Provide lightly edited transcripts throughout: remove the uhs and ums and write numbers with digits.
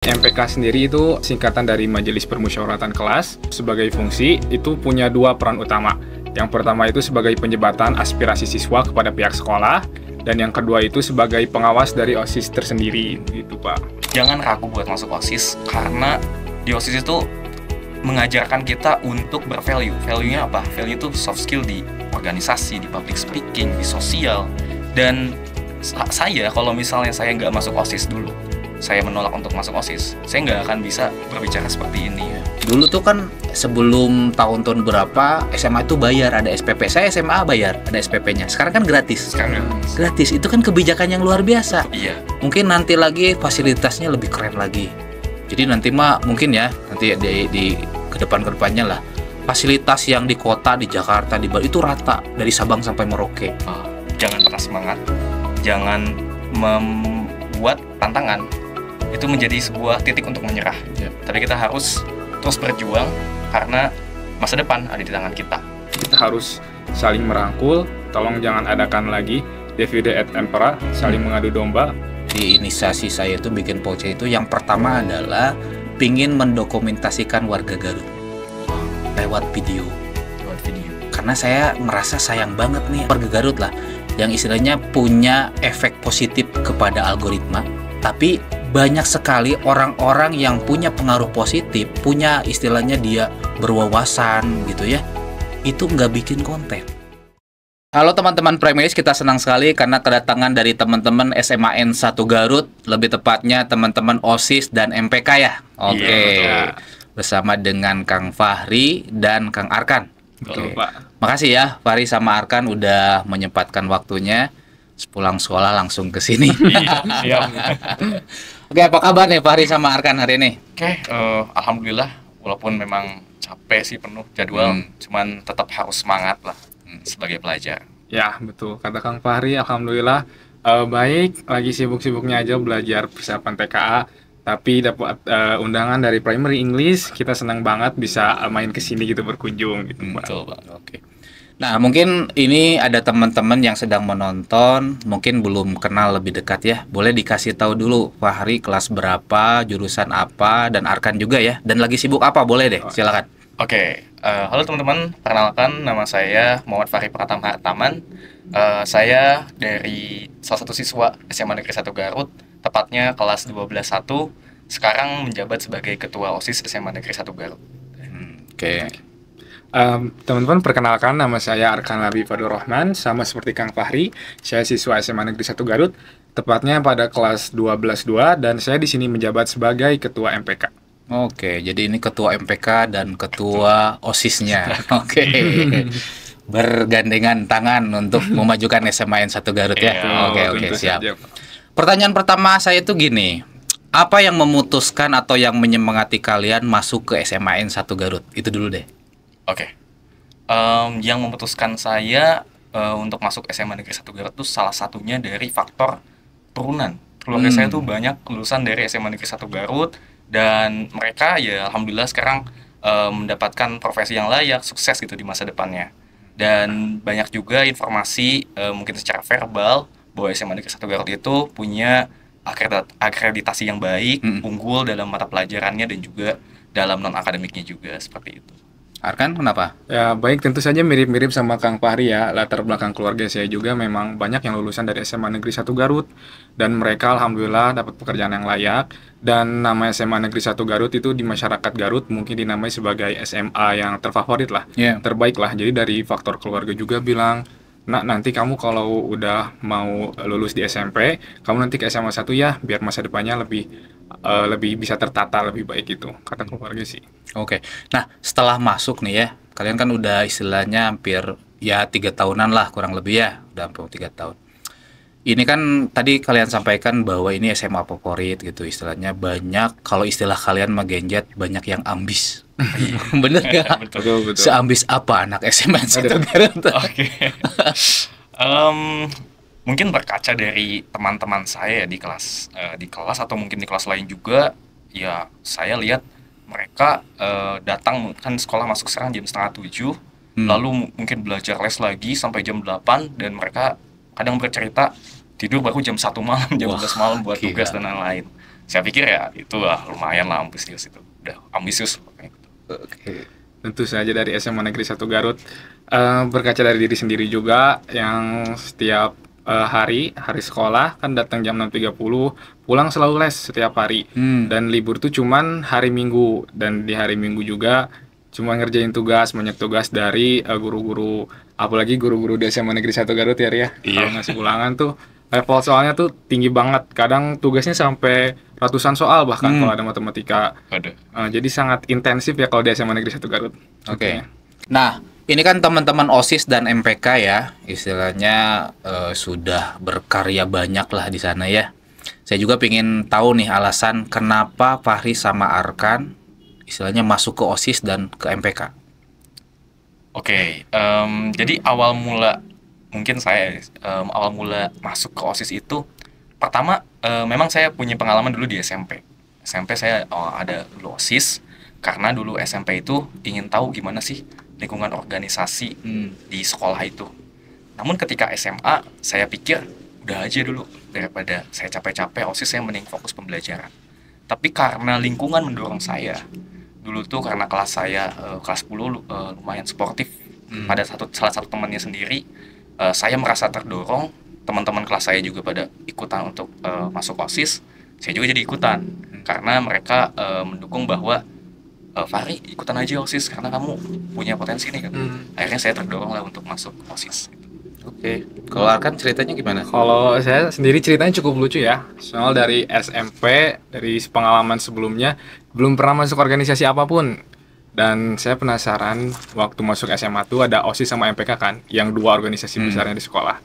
MPK sendiri itu singkatan dari Majelis Permusyawaratan Kelas. Sebagai fungsi, itu punya dua peran utama. Yang pertama itu sebagai penjembatan aspirasi siswa kepada pihak sekolah, dan yang kedua itu sebagai pengawas dari OSIS tersendiri, gitu Pak. Jangan ragu buat masuk OSIS, karena di OSIS itu mengajarkan kita untuk bervalue. Value-nya apa? Value itu soft skill di organisasi, di public speaking, di sosial. Dan saya, kalau misalnya saya nggak masuk OSIS dulu, saya menolak untuk masuk OSIS, saya nggak akan bisa berbicara seperti ini. Dulu tuh kan sebelum tahun-tahun berapa SMA itu bayar, ada SPP. Saya SMA bayar, ada SPP-nya. Sekarang kan gratis. Sekarang Gratis, itu kan kebijakan yang luar biasa. iya. Mungkin nanti lagi fasilitasnya lebih keren lagi. Jadi nanti mah mungkin ya, nanti di kedepannya lah, fasilitas yang di kota, di Jakarta, di Bali itu rata dari Sabang sampai Merauke. Jangan patah semangat, jangan membuat tantangan itu menjadi sebuah titik untuk menyerah. Tapi kita harus terus berjuang karena masa depan ada di tangan kita. Kita harus saling merangkul, tolong jangan adakan lagi divide et impera, saling mengadu domba. Di inisiasi saya itu bikin Poce itu yang pertama adalah pingin mendokumentasikan warga Garut lewat video. Karena saya merasa sayang banget nih warga Garut lah, yang istilahnya punya efek positif kepada algoritma, tapi banyak sekali orang-orang yang punya pengaruh positif, punya istilahnya dia berwawasan gitu ya, itu nggak bikin konten. Halo teman-teman Primaris, kita senang sekali karena kedatangan dari teman-teman SMAN 1 Garut, lebih tepatnya teman-teman OSIS dan MPK ya. Oke. Iya, Bersama dengan Kang Fahri dan Kang Arkan. Betul, Oke. Pak. Makasih ya Fahri sama Arkan udah menyempatkan waktunya sepulang sekolah langsung ke sini. Iya. Oke, apa kabar nih Fahri sama Arkan hari ini? Oke, alhamdulillah, walaupun memang capek sih, penuh jadwal, cuman tetap harus semangat lah sebagai pelajar. Ya, betul. Kata Kang Fahri, alhamdulillah baik, lagi sibuk-sibuknya aja belajar persiapan TKA, tapi dapat undangan dari Primary English, kita senang banget bisa main ke sini gitu, berkunjung gitu, Pak. Betul, Pak. Oke. Nah, mungkin ini ada teman-teman yang sedang menonton, mungkin belum kenal lebih dekat ya. Boleh dikasih tahu dulu Fahri kelas berapa, jurusan apa, dan Arkan juga ya. Dan lagi sibuk apa, boleh deh, silakan. Oke, halo teman-teman, perkenalkan nama saya Muhammad Fahri Pratama Hartaman. Saya dari salah satu siswa SMA Negeri 1 Garut, tepatnya kelas 12-1, sekarang menjabat sebagai Ketua OSIS SMA Negeri 1 Garut. Oke. Teman-teman, perkenalkan, nama saya Arkan Labi Fadur Rahman, sama seperti Kang Fahri, saya siswa SMA Negeri 1 Garut, tepatnya pada kelas 12-2, dan saya di sini menjabat sebagai Ketua MPK. Oke, jadi ini ketua MPK dan ketua OSIS-nya. Oke. Bergandengan tangan untuk memajukan SMAN 1 Garut ya. Oke, Tentu siap. saja, Pak. Pertanyaan pertama saya itu gini. Apa yang memutuskan atau yang menyemangati kalian masuk ke SMAN 1 Garut? Itu dulu deh. Oke, yang memutuskan saya untuk masuk SMA Negeri 1 Garut itu salah satunya dari faktor turunan. Keluarga saya tuh banyak lulusan dari SMA Negeri 1 Garut, dan mereka ya alhamdulillah sekarang mendapatkan profesi yang layak, sukses gitu di masa depannya. Dan banyak juga informasi mungkin secara verbal bahwa SMA Negeri 1 Garut itu punya akreditasi yang baik, unggul dalam mata pelajarannya dan juga dalam non-akademiknya juga, seperti itu. Arkan, kenapa? Ya, baik, tentu saja mirip-mirip sama Kang Fahri ya. Latar belakang keluarga saya juga memang banyak yang lulusan dari SMA Negeri 1 Garut, dan mereka alhamdulillah dapat pekerjaan yang layak. Dan nama SMA Negeri 1 Garut itu di masyarakat Garut mungkin dinamai sebagai SMA yang terfavorit lah, terbaik lah. Jadi dari faktor keluarga juga bilang, "Nak, nanti kamu kalau udah mau lulus di SMP, kamu nanti ke SMA 1 ya, biar masa depannya lebih bisa tertata, lebih baik," gitu, kata keluarga sih. Oke. Nah, setelah masuk nih ya, kalian kan udah istilahnya hampir ya 3 tahunan lah kurang lebih ya, udah hampir 3 tahun. Ini kan tadi kalian sampaikan bahwa ini SMA favorit gitu, istilahnya banyak, kalau istilah kalian mah genjet, banyak yang ambis. Bener nggak? Betul. Seambis apa anak SMA 1 Garut? Oke. Mungkin berkaca dari teman-teman saya di kelas atau mungkin di kelas lain juga, ya saya lihat mereka datang kan sekolah masuk sekarang jam setengah 7, lalu mungkin belajar les lagi sampai jam 8, dan mereka kadang bercerita tidur baru jam 1 malam, jam 12 malam buat tugas dan lain-lain. Saya pikir ya itu lah lumayan lah ambisius itu. Udah ambisius pokoknya gitu. Oke. Tentu saja dari SMA Negeri 1 Garut, berkaca dari diri sendiri juga yang setiap hari sekolah kan datang jam 6.30, pulang selalu les setiap hari. Dan libur tuh cuman hari Minggu, dan di hari Minggu juga cuma ngerjain tugas, banyak tugas dari guru-guru, apalagi guru-guru di SMA Negeri 1 Garut ya Ria. Kalau ngasih ulangan tuh level soalnya tuh tinggi banget, kadang tugasnya sampai ratusan soal bahkan kalau ada matematika. Ada. Jadi sangat intensif ya kalau di SMA Negeri 1 Garut. Oke. Nah, ini kan teman-teman OSIS dan MPK ya, istilahnya sudah berkarya banyak lah di sana ya. Saya juga pengen tahu nih alasan kenapa Fahri sama Arkan istilahnya masuk ke OSIS dan ke MPK. Oke, jadi awal mula masuk ke OSIS itu pertama memang saya punya pengalaman dulu di SMP. SMP saya ada dulu OSIS karena dulu SMP itu ingin tahu gimana sih lingkungan organisasi di sekolah itu. Namun ketika SMA saya pikir udah aja dulu, daripada saya capek-capek OSIS saya mending fokus pembelajaran. Tapi karena lingkungan mendorong saya dulu tuh, karena kelas saya kelas 10 lumayan sportif, pada salah satu temannya sendiri, saya merasa terdorong, teman-teman kelas saya juga pada ikutan untuk masuk OSIS, saya juga jadi ikutan karena mereka mendukung bahwa Fahri ikutan aja OSIS karena kamu punya potensi nih kan. Akhirnya saya terdorong lah untuk masuk OSIS. Oke. Kalau Arkan ceritanya gimana? Kalau saya sendiri ceritanya cukup lucu ya. Soal dari SMP, dari pengalaman sebelumnya belum pernah masuk organisasi apapun. Dan saya penasaran waktu masuk SMA tuh ada OSIS sama MPK kan, yang dua organisasi besarnya di sekolah.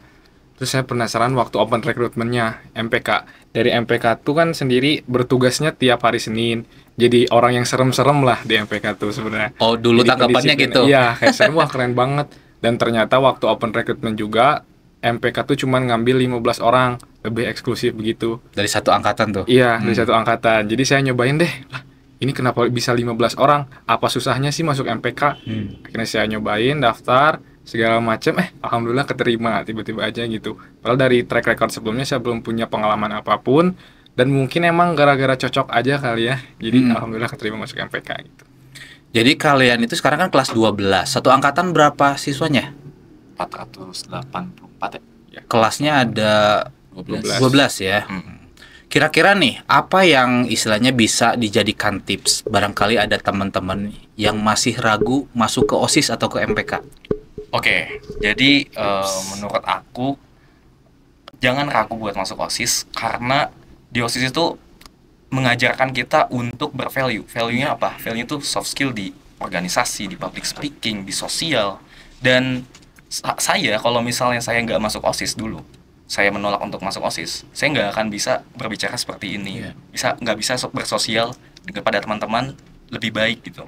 Terus saya penasaran waktu open recruitment-nya MPK. Dari MPK tuh kan sendiri bertugasnya tiap hari Senin. Jadi orang yang serem-serem lah di MPK tuh sebenarnya. Oh, dulu Jadi tanggapannya gitu. Iya, kayak serem, wah keren banget. Dan ternyata waktu open recruitment juga MPK tuh cuman ngambil 15 orang, lebih eksklusif begitu. Dari satu angkatan tuh. Iya, dari satu angkatan. Jadi saya nyobain deh, lah, ini kenapa bisa 15 orang? Apa susahnya sih masuk MPK? Akhirnya saya nyobain, daftar, segala macam, alhamdulillah keterima, tiba-tiba aja gitu. Padahal dari track record sebelumnya saya belum punya pengalaman apapun, dan mungkin emang gara-gara cocok aja kali ya. Jadi alhamdulillah keterima masuk MPK gitu. Jadi kalian itu sekarang kan kelas 12. Satu angkatan berapa siswanya? 484 ya. Kelasnya ada 12 ya. Kira-kira nih, apa yang istilahnya bisa dijadikan tips? Barangkali ada teman-teman yang masih ragu masuk ke OSIS atau ke MPK. Oke, jadi menurut aku jangan ragu buat masuk OSIS, karena di OSIS itu mengajarkan kita untuk bervalue. Value-nya apa? Value itu soft skill di organisasi, di public speaking, di sosial. Dan saya kalau misalnya saya nggak masuk OSIS dulu, saya menolak untuk masuk OSIS, saya nggak akan bisa berbicara seperti ini. Nggak bisa bersosial kepada teman-teman lebih baik gitu.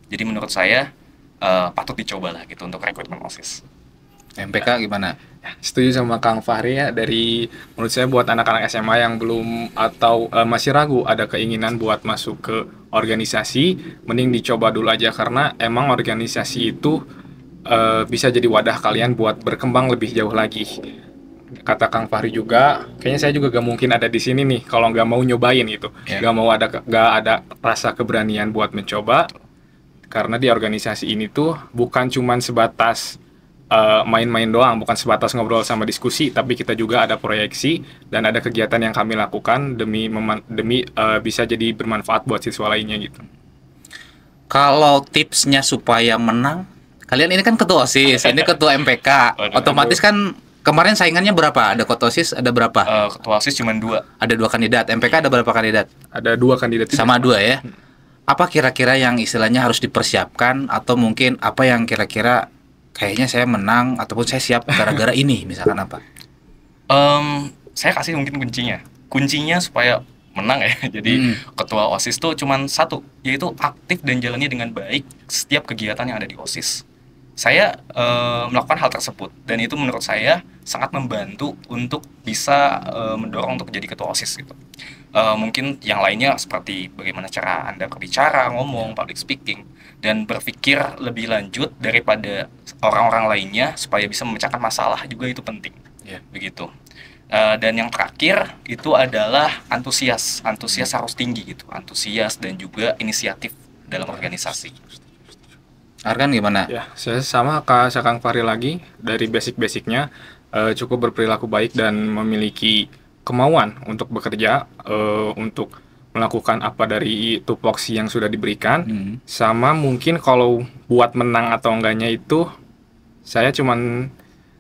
Jadi menurut saya patut dicoba lah gitu untuk rekrutmen OSIS. MPK gimana? Setuju sama Kang Fahri ya, dari menurut saya buat anak-anak SMA yang belum atau masih ragu ada keinginan buat masuk ke organisasi, mending dicoba dulu aja karena emang organisasi itu bisa jadi wadah kalian buat berkembang lebih jauh lagi. Kata Kang Fahri juga, kayaknya saya juga gak mungkin ada di sini nih kalau nggak mau nyobain gitu, gak ada rasa keberanian buat mencoba, karena di organisasi ini tuh bukan cuman sebatas main-main doang, bukan sebatas ngobrol sama diskusi, tapi kita juga ada proyeksi dan ada kegiatan yang kami lakukan demi bisa jadi bermanfaat buat siswa lainnya gitu. Kalau tipsnya supaya menang, kalian ini kan ketua OSIS, ini ketua MPK, otomatis kan kemarin saingannya berapa? Ada ketua OSIS, ada berapa? Ketua OSIS cuma 2. Ada 2 kandidat. MPK ada berapa kandidat? Ada 2 kandidat. Sama 2 ya. Apa kira-kira yang istilahnya harus dipersiapkan, atau mungkin apa yang kira-kira kayaknya saya menang ataupun saya siap gara-gara ini, misalkan apa? Saya kasih mungkin kuncinya supaya menang ya. Jadi ketua OSIS tuh cuman satu, yaitu aktif dan jalani dengan baik setiap kegiatan yang ada di OSIS. Saya melakukan hal tersebut dan itu menurut saya sangat membantu untuk bisa mendorong untuk jadi ketua OSIS gitu. Mungkin yang lainnya seperti bagaimana cara Anda berbicara, ngomong, public speaking, dan berpikir lebih lanjut daripada orang-orang lainnya supaya bisa memecahkan masalah juga itu penting. Begitu. Dan yang terakhir itu adalah antusias harus tinggi gitu, antusias dan juga inisiatif dalam organisasi. Arkan gimana? Ya, saya sama Kak Kang Fahri lagi dari basic-basicnya cukup berperilaku baik dan memiliki kemauan untuk bekerja, untuk melakukan apa dari tupoksi yang sudah diberikan. Sama mungkin kalau buat menang atau enggaknya itu saya cuman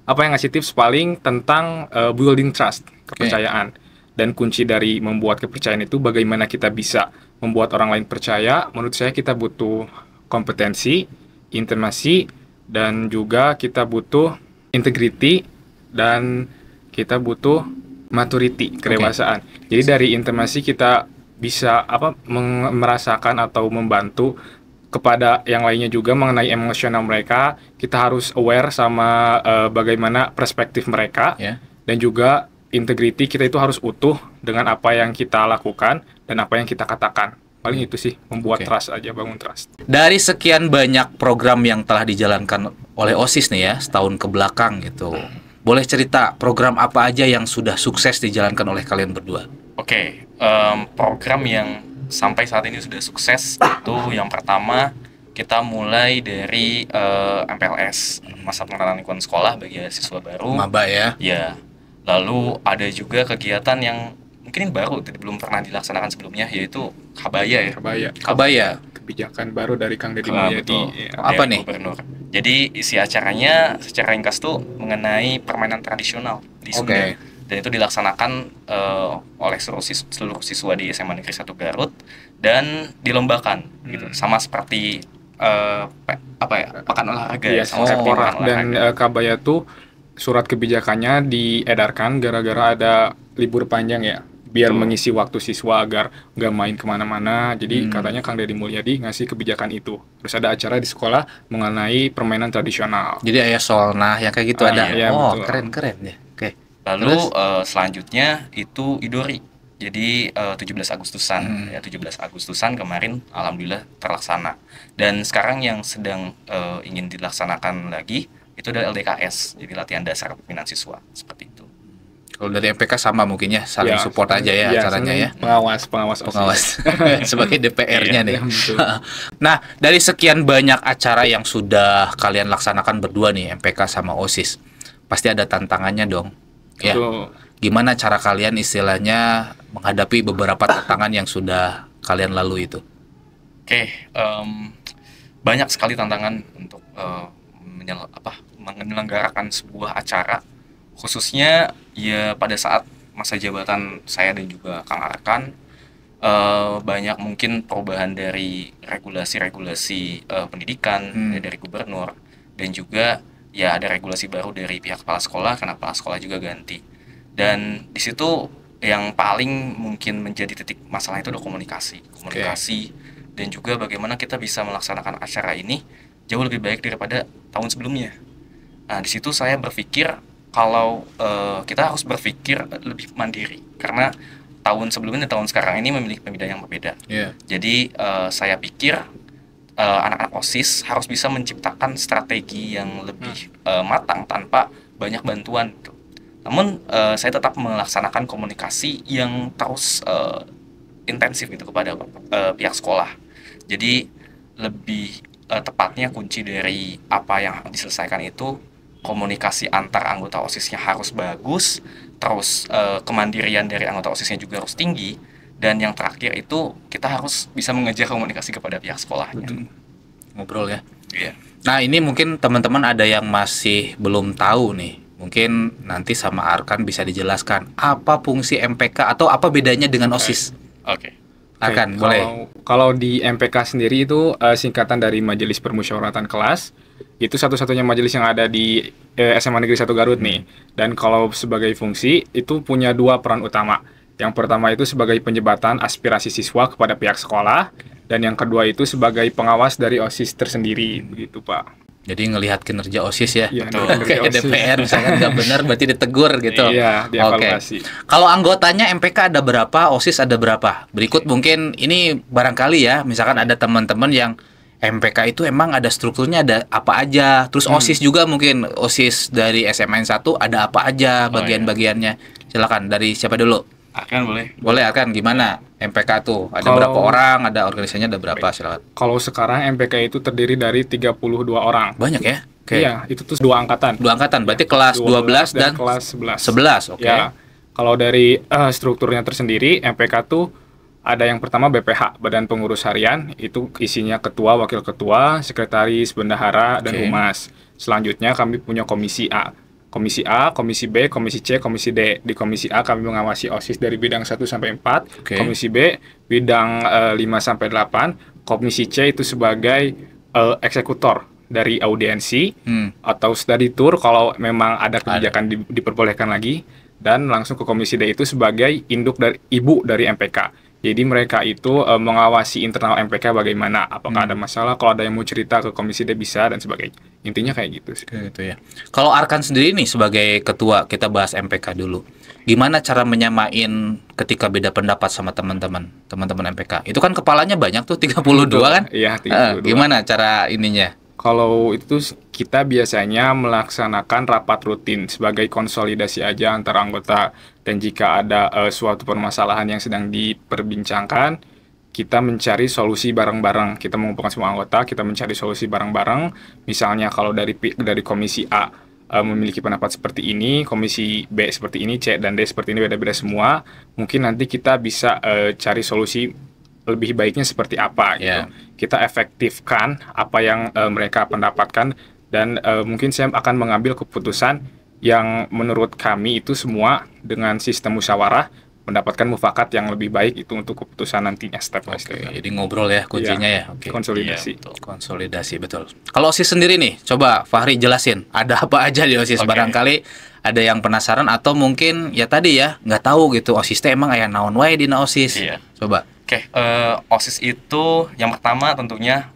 yang ngasih tips paling tentang building trust, kepercayaan. Dan kunci dari membuat kepercayaan itu bagaimana kita bisa membuat orang lain percaya. Menurut saya kita butuh kompetensi, intimasi, dan juga kita butuh integrity, dan kita butuh maturity, kedewasaan. Jadi dari intimasi kita bisa merasakan atau membantu kepada yang lainnya juga mengenai emosional mereka. Kita harus aware sama bagaimana perspektif mereka, dan juga integrity kita itu harus utuh dengan apa yang kita lakukan dan apa yang kita katakan. Paling itu sih, membuat trust aja, bangun trust. Dari sekian banyak program yang telah dijalankan oleh OSIS nih ya, setahun ke belakang gitu, boleh cerita program apa aja yang sudah sukses dijalankan oleh kalian berdua? Program yang sampai saat ini sudah sukses itu yang pertama kita mulai dari MPLS, masa pengenalan lingkungan sekolah bagi siswa baru. Maba ya? Ya. Lalu ada juga kegiatan yang mungkin baru, belum pernah dilaksanakan sebelumnya, yaitu Kabaya ya. Kabaya. Kebijakan baru dari Kang Deddy Mulyadi. Apa nih? Gubernur. Jadi isi acaranya secara ringkas tuh mengenai permainan tradisional di Sunda. Dan itu dilaksanakan oleh seluruh siswa di SMA Negeri 1 Garut dan dilombakan gitu. Sama seperti pekan olahraga ya, sama seperti pekan olahraga. Dan Kabaya tuh surat kebijakannya diedarkan gara-gara ada libur panjang ya, biar mengisi waktu siswa agar nggak main kemana-mana. Jadi katanya Kang Deddy Mulyadi ngasih kebijakan itu. Terus ada acara di sekolah mengenai permainan tradisional. Jadi ayah solnah yang kayak gitu ada. Iya, betul. Keren ya. Lalu selanjutnya itu Idori. Jadi 17 Agustusan ya, 17 Agustusan kemarin alhamdulillah terlaksana. Dan sekarang yang sedang ingin dilaksanakan lagi itu adalah LDKS. Jadi latihan dasar kepemimpinan siswa seperti itu. Kalau dari MPK sama mungkin ya, saling support aja ya acaranya ya. Pengawas sebagai DPR-nya nih. Ya, nah, dari sekian banyak acara yang sudah kalian laksanakan berdua nih, MPK sama OSIS, pasti ada tantangannya dong. Ya. Gimana cara kalian istilahnya menghadapi beberapa tantangan yang sudah kalian lalui itu? Banyak sekali tantangan untuk menyelenggarakan sebuah acara, khususnya ya pada saat masa jabatan saya dan juga Kang Arkan. Banyak mungkin perubahan dari regulasi pendidikan dari gubernur, dan juga ya ada regulasi baru dari pihak kepala sekolah karena kepala sekolah juga ganti. Dan di situ yang paling mungkin menjadi titik masalah itu adalah komunikasi dan juga bagaimana kita bisa melaksanakan acara ini jauh lebih baik daripada tahun sebelumnya. Nah, di situ saya berpikir kalau kita harus berpikir lebih mandiri, karena tahun sebelumnya dan tahun sekarang ini memiliki pembedaan yang berbeda. Jadi saya pikir anak-anak OSIS harus bisa menciptakan strategi yang lebih matang tanpa banyak bantuan gitu. Namun saya tetap melaksanakan komunikasi yang terus intensif gitu kepada pihak sekolah. Jadi lebih tepatnya kunci dari apa yang diselesaikan itu komunikasi antar anggota OSISnya harus bagus, terus kemandirian dari anggota OSISnya juga harus tinggi, dan yang terakhir itu kita harus bisa mengejar komunikasi kepada pihak sekolahnya. Ngobrol ya. Iya. Nah, ini mungkin teman-teman ada yang masih belum tahu nih. Mungkin nanti sama Arkan bisa dijelaskan apa fungsi MPK atau apa bedanya dengan OSIS. Arkan, boleh. Kalau di MPK sendiri itu singkatan dari Majelis Permusyawaratan Kelas. Itu satu-satunya majelis yang ada di SMA Negeri 1 Garut nih. Dan kalau sebagai fungsi itu punya dua peran utama. Yang pertama itu sebagai penjembatan aspirasi siswa kepada pihak sekolah, dan yang kedua itu sebagai pengawas dari OSIS tersendiri, begitu Pak. Jadi ngelihat kinerja OSIS ya, kayak DPR misalkan nggak benar berarti ditegur gitu. Iya, dievaluasi. Kalau anggotanya MPK ada berapa, OSIS ada berapa? Berikut mungkin ini barangkali ya, misalkan ada teman-teman yang MPK itu emang ada strukturnya, ada apa aja. Terus OSIS juga mungkin, OSIS dari SMN 1 ada apa aja bagian-bagiannya. Silakan dari siapa dulu? Akan boleh. Boleh Arkan, gimana MPK tuh? Ada Kalau- berapa orang? Ada organisasinya ada berapa? Silakan. Kalau sekarang MPK itu terdiri dari 32 orang. Banyak ya? Oke. Iya, itu tuh 2 angkatan. 2 angkatan, berarti kelas 12 dan kelas 11. 11, oke. Ya, kalau dari strukturnya tersendiri, MPK tuh ada yang pertama BPH, Badan Pengurus Harian, itu isinya ketua, wakil ketua, sekretaris, bendahara, dan Oke. humas. Selanjutnya kami punya komisi A. Komisi A, komisi B, komisi C, komisi D. Di komisi A kami mengawasi OSIS dari bidang 1 sampai 4, Oke. komisi B bidang 5 sampai 8, komisi C itu sebagai eksekutor dari audiensi atau study tour kalau memang ada kebijakan diperbolehkan lagi, dan langsung ke komisi D itu sebagai induk dari ibu dari MPK. Jadi mereka itu mengawasi internal MPK bagaimana, apakah ada masalah, kalau ada yang mau cerita ke komisi D bisa dan sebagainya. Intinya kayak gitu sih. Kayak gitu ya. Kalau Arkan sendiri nih sebagai ketua, kita bahas MPK dulu. Gimana cara menyamain ketika beda pendapat sama teman-teman MPK? Itu kan kepalanya banyak tuh 32 kan? Iya, 32. Gimana cara ininya? Kalau itu kita biasanya melaksanakan rapat rutin sebagai konsolidasi aja antar anggota, dan jika ada suatu permasalahan yang sedang diperbincangkan, kita mencari solusi bareng-bareng. Kita mengumpulkan semua anggota, kita mencari solusi bareng-bareng. Misalnya kalau dari komisi A memiliki pendapat seperti ini, komisi B seperti ini, C dan D seperti ini, beda-beda semua. Mungkin nanti kita bisa cari solusi lebih baiknya seperti apa gitu. Yeah. Kita efektifkan apa yang mereka pendapatkan, dan mungkin saya akan mengambil keputusan yang menurut kami itu semua dengan sistem musyawarah mendapatkan mufakat yang lebih baik itu untuk keputusan nantinya step by step. Oke, jadi ngobrol ya kuncinya ya. Oke. Konsolidasi. Iya, betul. Konsolidasi, betul. Kalau OSIS sendiri nih, coba Fahri jelasin, ada apa aja di OSIS? Oke. Barangkali ada yang penasaran atau mungkin ya tadi ya, nggak tahu gitu, OSIS teh emang aya naon wae dina OSIS. Iya. Coba. Oke, OSIS itu yang pertama tentunya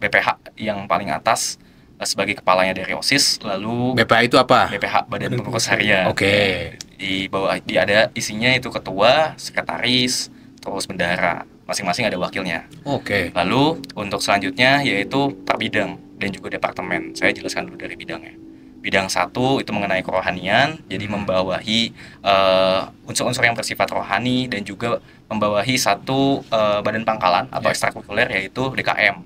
BPH yang paling atas sebagai kepalanya dari OSIS, lalu BPA itu apa? BPH Badan Pengurus Harian. Oke. Di bawah ada isinya itu ketua, sekretaris, terus bendahara. Masing-masing ada wakilnya. Oke. Lalu untuk selanjutnya yaitu per bidang dan juga departemen. Saya jelaskan dulu dari bidangnya. Bidang 1 itu mengenai kerohanian, jadi membawahi unsur-unsur yang bersifat rohani, dan juga membawahi satu badan pangkalan atau ekstrakurikuler yaitu DKM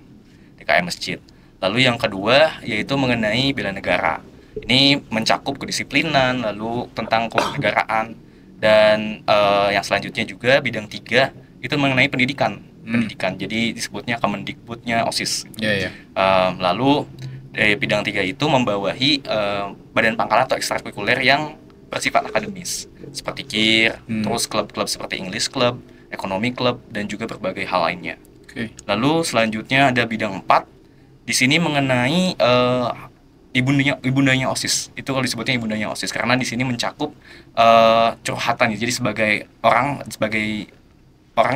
Masjid. Lalu yang kedua yaitu mengenai bela negara. Ini mencakup kedisiplinan, lalu tentang kewarganegaraan, dan yang selanjutnya juga bidang 3 itu mengenai pendidikan. Jadi disebutnya Kemendikbudnya OSIS. Iya, iya. Lalu dari bidang 3 itu membawahi badan pangkalan atau ekstrakurikuler yang bersifat akademis seperti KIR, terus klub-klub seperti English Club, Ekonomi Club, dan juga berbagai hal lainnya. Oke. Lalu selanjutnya ada bidang 4. Di sini mengenai ibundanya OSIS. Itu kalau disebutnya ibundanya OSIS karena di sini mencakup curhatan. Jadi sebagai orang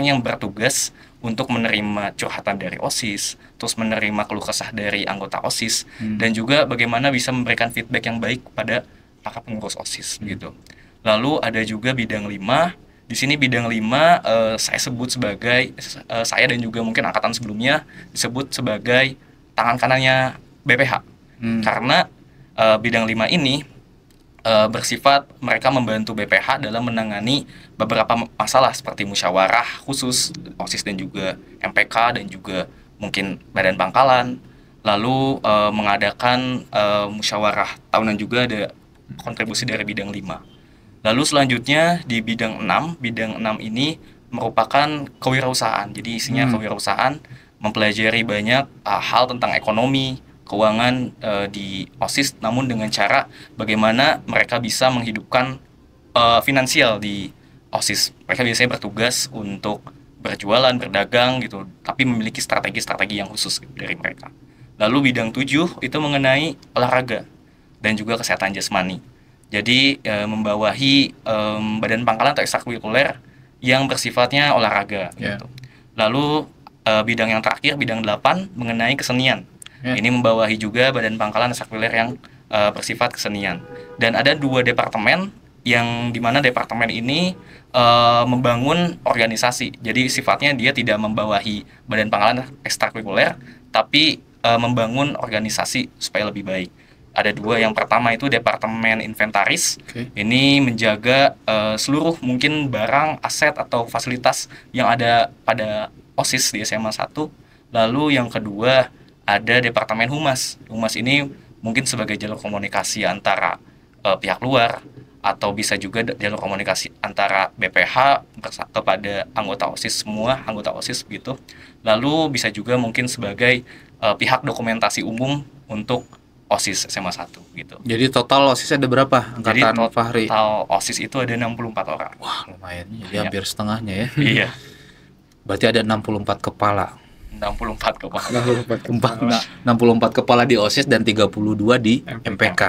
yang bertugas untuk menerima curhatan dari OSIS, terus menerima keluh kesah dari anggota OSIS, dan juga bagaimana bisa memberikan feedback yang baik pada para pengurus OSIS gitu. Lalu ada juga bidang 5. Di sini bidang 5 saya sebut sebagai saya dan juga mungkin angkatan sebelumnya disebut sebagai tangan kanannya BPH. Karena bidang 5 ini bersifat mereka membantu BPH dalam menangani beberapa masalah seperti musyawarah khusus OSIS dan juga MPK, dan juga mungkin badan pangkalan. Lalu mengadakan musyawarah tahunan, juga ada kontribusi dari bidang 5. Lalu selanjutnya di bidang 6. Bidang 6 ini merupakan kewirausahaan. Jadi isinya kewirausahaan, mempelajari banyak hal tentang ekonomi, keuangan di OSIS, namun dengan cara bagaimana mereka bisa menghidupkan finansial di OSIS. Mereka biasanya bertugas untuk berjualan, berdagang gitu, tapi memiliki strategi-strategi yang khusus dari mereka. Lalu bidang 7 itu mengenai olahraga dan juga kesehatan jasmani. Jadi membawahi badan pangkalan atau ekstrakurikuler yang bersifatnya olahraga gitu. Lalu bidang yang terakhir, bidang 8 mengenai kesenian. Ini membawahi juga badan pangkalan ekstrakurikuler yang bersifat kesenian. Dan ada 2 departemen yang dimana departemen ini membangun organisasi. Jadi sifatnya dia tidak membawahi badan pangkalan ekstrakurikuler, tapi membangun organisasi supaya lebih baik. Ada dua. Yang pertama itu Departemen Inventaris. Oke. Ini menjaga seluruh mungkin barang, aset atau fasilitas yang ada pada OSIS di SMA 1. Lalu yang kedua ada Departemen Humas. Humas ini mungkin sebagai jalur komunikasi antara pihak luar, atau bisa juga jalur komunikasi antara BPH kepada anggota OSIS, semua anggota OSIS begitu. Lalu bisa juga mungkin sebagai pihak dokumentasi umum untuk OSIS SMA 1 gitu. Jadi total OSIS ada berapa Jadi angkatan Fahri? total OSIS itu ada 64 orang. Wah, lumayan. Jadi Iya. hampir setengahnya ya. Iya, Berarti ada 64 kepala. 64 kepala. 64 kepala di OSIS dan 32 di MPK. MPK.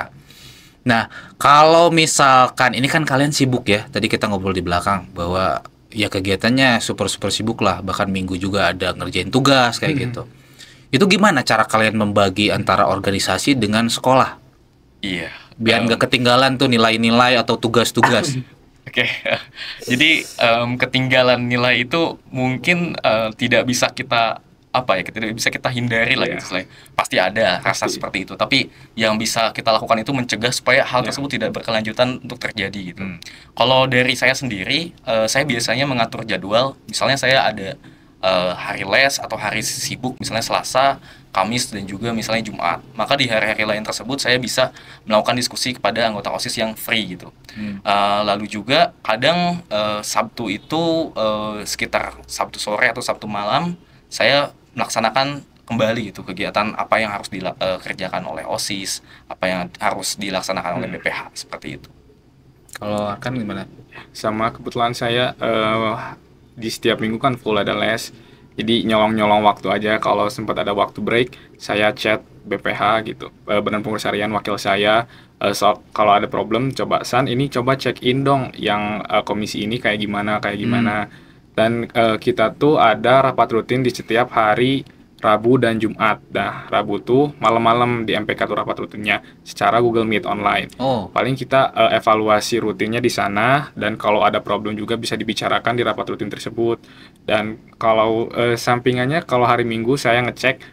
Nah, kalau misalkan ini kan kalian sibuk ya. Tadi kita ngobrol di belakang bahwa ya kegiatannya super sibuk lah. Bahkan minggu juga ada ngerjain tugas kayak gitu. Itu gimana cara kalian membagi antara organisasi dengan sekolah? Iya. Biar nggak ketinggalan tuh nilai-nilai atau tugas-tugas. Oke, jadi ketinggalan nilai itu mungkin tidak bisa kita tidak bisa kita hindari lah gitu, Slay. Pasti ada rasa seperti itu. Tapi yang bisa kita lakukan itu mencegah supaya hal tersebut tidak berkelanjutan untuk terjadi gitu. Kalau dari saya sendiri, saya biasanya mengatur jadwal. Misalnya saya ada hari les atau hari sibuk, misalnya Selasa, Kamis, dan juga misalnya Jumat. Maka di hari-hari lain tersebut saya bisa melakukan diskusi kepada anggota OSIS yang free gitu. Lalu juga kadang Sabtu itu sekitar Sabtu sore atau Sabtu malam saya melaksanakan kembali gitu kegiatan apa yang harus dikerjakan oleh OSIS, apa yang harus dilaksanakan oleh BPH, seperti itu. Kalau akan gimana? Sama kebetulan saya di setiap minggu kan full ada les. Jadi nyolong-nyolong waktu aja, kalau sempat ada waktu break, saya chat BPH gitu, Badan Pengurus Harian wakil saya, kalau ada problem, coba coba check in dong yang komisi ini kayak gimana. Dan kita tuh ada rapat rutin di setiap hari Rabu dan Jumat. Nah, Rabu tuh malam-malam di MPK tuh rapat rutinnya secara Google Meet online. Oh, Paling kita evaluasi rutinnya di sana, dan kalau ada problem juga bisa dibicarakan di rapat rutin tersebut. Dan kalau sampingannya, kalau hari Minggu saya ngecek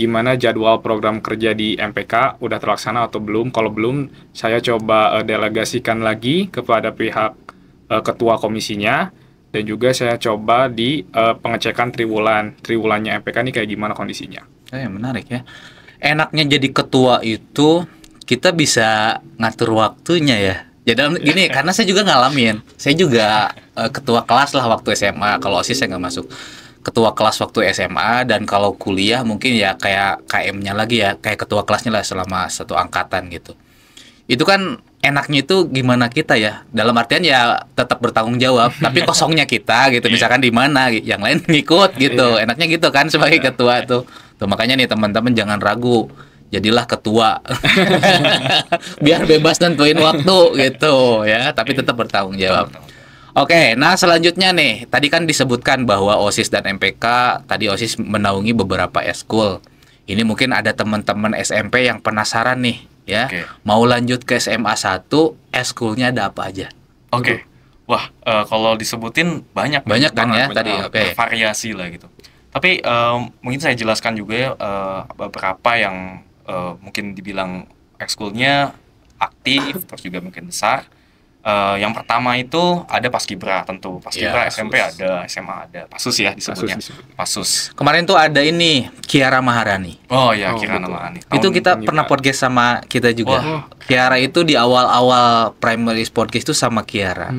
gimana jadwal program kerja di MPK, udah terlaksana atau belum. Kalau belum, saya coba delegasikan lagi kepada pihak ketua komisinya, dan juga saya coba di pengecekan triwulannya MPK ini kayak gimana kondisinya. menarik ya. Enaknya jadi ketua itu kita bisa ngatur waktunya ya. Jadi gini, karena saya juga ngalamin. Saya juga ketua kelas lah waktu SMA. Kalau OSIS saya nggak masuk. Ketua kelas waktu SMA, dan kalau kuliah mungkin ya kayak KM-nya lagi ya, kayak ketua kelasnya lah selama satu angkatan gitu. Itu kan enaknya itu gimana kita ya, dalam artian ya tetap bertanggung jawab, tapi kosongnya kita gitu, misalkan di mana yang lain ngikut gitu. Enaknya gitu kan sebagai ketua tuh. Tuh makanya nih teman-teman jangan ragu, jadilah ketua. Biar bebas nentuin waktu gitu ya, tapi tetap bertanggung jawab. Oke, nah selanjutnya nih, tadi kan disebutkan bahwa OSIS dan MPK, tadi OSIS menaungi beberapa eskul. Ini mungkin ada teman-teman SMP yang penasaran nih, ya. Oke. Mau lanjut ke SMA 1, eskulnya ada apa aja? Oke. Wah, kalau disebutin banyak Banyak kan ya banget, tadi, oke. variasi lah gitu. Tapi mungkin saya jelaskan juga ya beberapa yang mungkin dibilang ekskulnya aktif, terus juga mungkin besar. Yang pertama itu ada Paskibra, tentu Paskibra. Ya, SMP ada, SMA ada, Pasus ya disebutnya. Pasus. Kemarin tuh ada ini, Kiara Maharani. Oh ya, Oh, Kirana betul. Mahani. Itu kita ini, pernah Pak. podcast sama kita juga. Wah. Kiara itu di awal-awal primary podcast itu sama Kiara.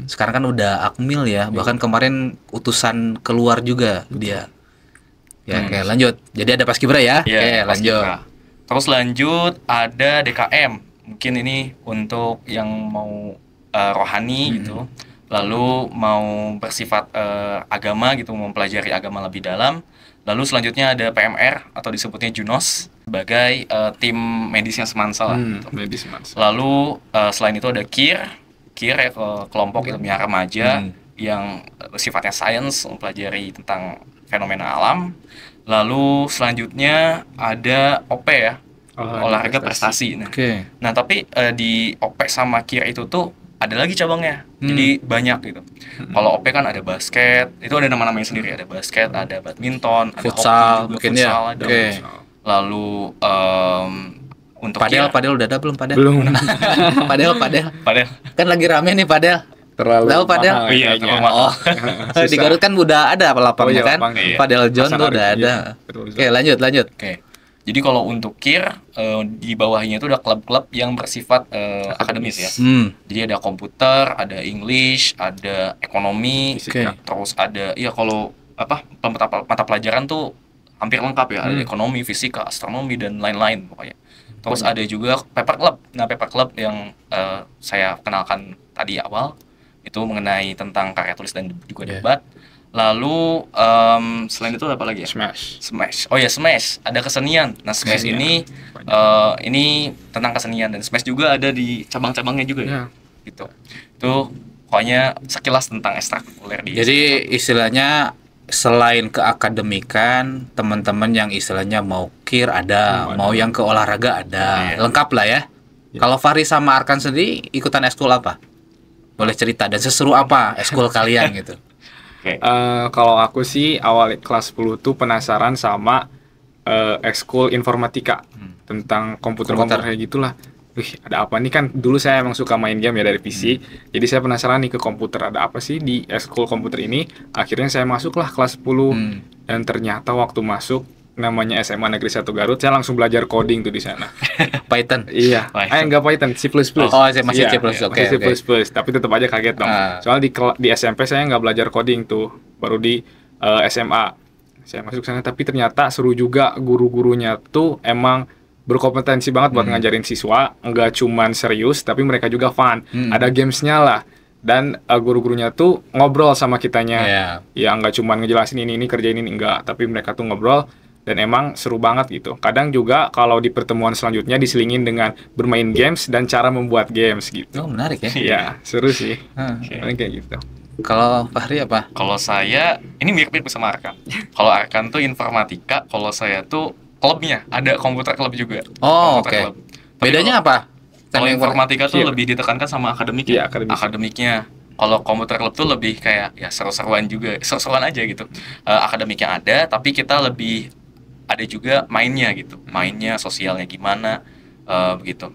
Sekarang kan udah Akmil ya, bahkan kemarin utusan keluar juga dia. Ya, oke, lanjut. Jadi ada Paskibra ya. Iya, Oke, lanjut. Paskibra. Terus lanjut ada DKM. Mungkin ini untuk yang mau rohani gitu. Lalu mau bersifat agama gitu, mau mempelajari agama lebih dalam. Lalu selanjutnya ada PMR atau disebutnya Junos sebagai tim medisnya Semansa lah. Gitu. Medis Mas. Lalu selain itu ada KIR ya, kelompok ilmiah remaja yang sifatnya sains, mempelajari tentang fenomena alam. Lalu selanjutnya ada OP ya, olahraga prestasi. Nah, Oke. nah tapi di OP sama KIR itu tuh ada lagi cabangnya, jadi banyak gitu. Kalau OP kan ada basket, itu ada nama-namanya sendiri, ada basket, ada badminton, ada Futsal, hoki juga, mungkin ya. futsal ada. Oke. Lalu Untuk Padel udah ada belum padel? Belum. Padel padel. kan lagi rame nih padel. Terlalu Tahu padel? mahal Iya, kayaknya. terlalu mahal. Oh, di Garut kan udah ada lapangnya Oh iya, kan? lapangnya, iya. Padel John Pasar tuh Arif, udah iya. ada. Betul, betul. Oke, lanjut. Oke. Jadi kalau untuk KIR di bawahnya itu ada klub-klub yang bersifat akademis ya. Jadi ada komputer, ada English, ada ekonomi, Fisika. terus ada kalau mata pelajaran tuh hampir lengkap ya. Ada ekonomi, fisika, astronomi dan lain-lain pokoknya. Terus ada juga paper club. Nah, paper club yang saya kenalkan tadi awal itu mengenai tentang karya tulis dan juga debat. Lalu selain itu apa lagi ya? Smash. Oh ya, Smash. Ada kesenian. Nah, Smash ini tentang kesenian, dan Smash juga ada di cabang-cabangnya juga ya. Gitu. Itu pokoknya sekilas tentang ekstrakurikuler di. Jadi istilahnya selain keakademikan, teman-teman yang istilahnya mau KIR ada, mau yang ke olahraga ada, lengkap lah ya. Kalau Fahri sama Arkan sendiri ikutan ekskul apa? Boleh cerita, dan seseru apa ekskul kalian gitu? Kalau aku sih awal kelas 10 tuh penasaran sama ekskul informatika tentang komputer kayak gitulah. Wih, ada apa nih, kan dulu saya emang suka main game ya dari PC. Jadi saya penasaran nih ke komputer, ada apa sih di ekskul komputer ini. Akhirnya saya masuklah kelas 10 dan ternyata waktu masuk namanya SMA Negeri 1 Garut, saya langsung belajar coding tuh di sana. Python. Iya. Enggak Python, C++. Oh, saya masih Iya, C++. Oke. C++, tapi tetap aja kaget dong. Soalnya di SMP saya nggak belajar coding tuh, baru di SMA. Saya masuk sana, tapi ternyata seru juga, guru-gurunya tuh emang berkompetensi banget buat ngajarin siswa, nggak cuman serius, tapi mereka juga fun. Ada gamesnya lah. Dan guru-gurunya tuh ngobrol sama kitanya. Ya nggak cuman ngejelasin ini kerjain ini, enggak, tapi mereka tuh ngobrol. Dan emang seru banget gitu. Kadang juga kalau di pertemuan selanjutnya diselingin dengan bermain games dan cara membuat games gitu. Oh, menarik ya. Iya, seru sih. Paling kayak gitu. Kalau Fahri apa? Kalau saya ini mirip-mirip sama Arkan. Kalau Arkan tuh informatika, kalau saya tuh klubnya, ada komputer klub juga. Oh, oke. Bedanya apa? Kalau informatika tuh lebih ditekankan sama akademiknya. Akademiknya. Kalau komputer club tuh lebih kayak ya seru-seruan juga, seru-seruan aja gitu. Akademiknya ada, tapi kita lebih ada juga mainnya gitu, mainnya sosialnya gimana, begitu.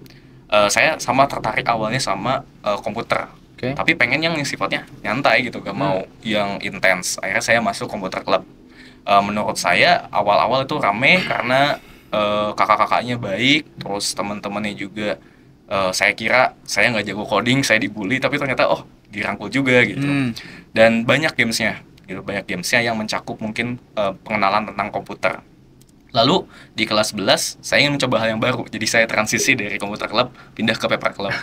Saya sama tertarik awalnya sama komputer, tapi pengen yang sifatnya nyantai gitu, gak mau yang intens. Akhirnya saya masuk komputer club. Menurut saya awal-awal itu rame karena kakak-kakaknya baik, terus teman-temannya juga. Saya kira saya nggak jago coding, saya dibully, tapi ternyata dirangkul juga gitu. Dan banyak gamesnya gitu, yang mencakup mungkin pengenalan tentang komputer. Lalu di kelas 11 saya ingin mencoba hal yang baru, jadi saya transisi dari komputer club pindah ke paper club.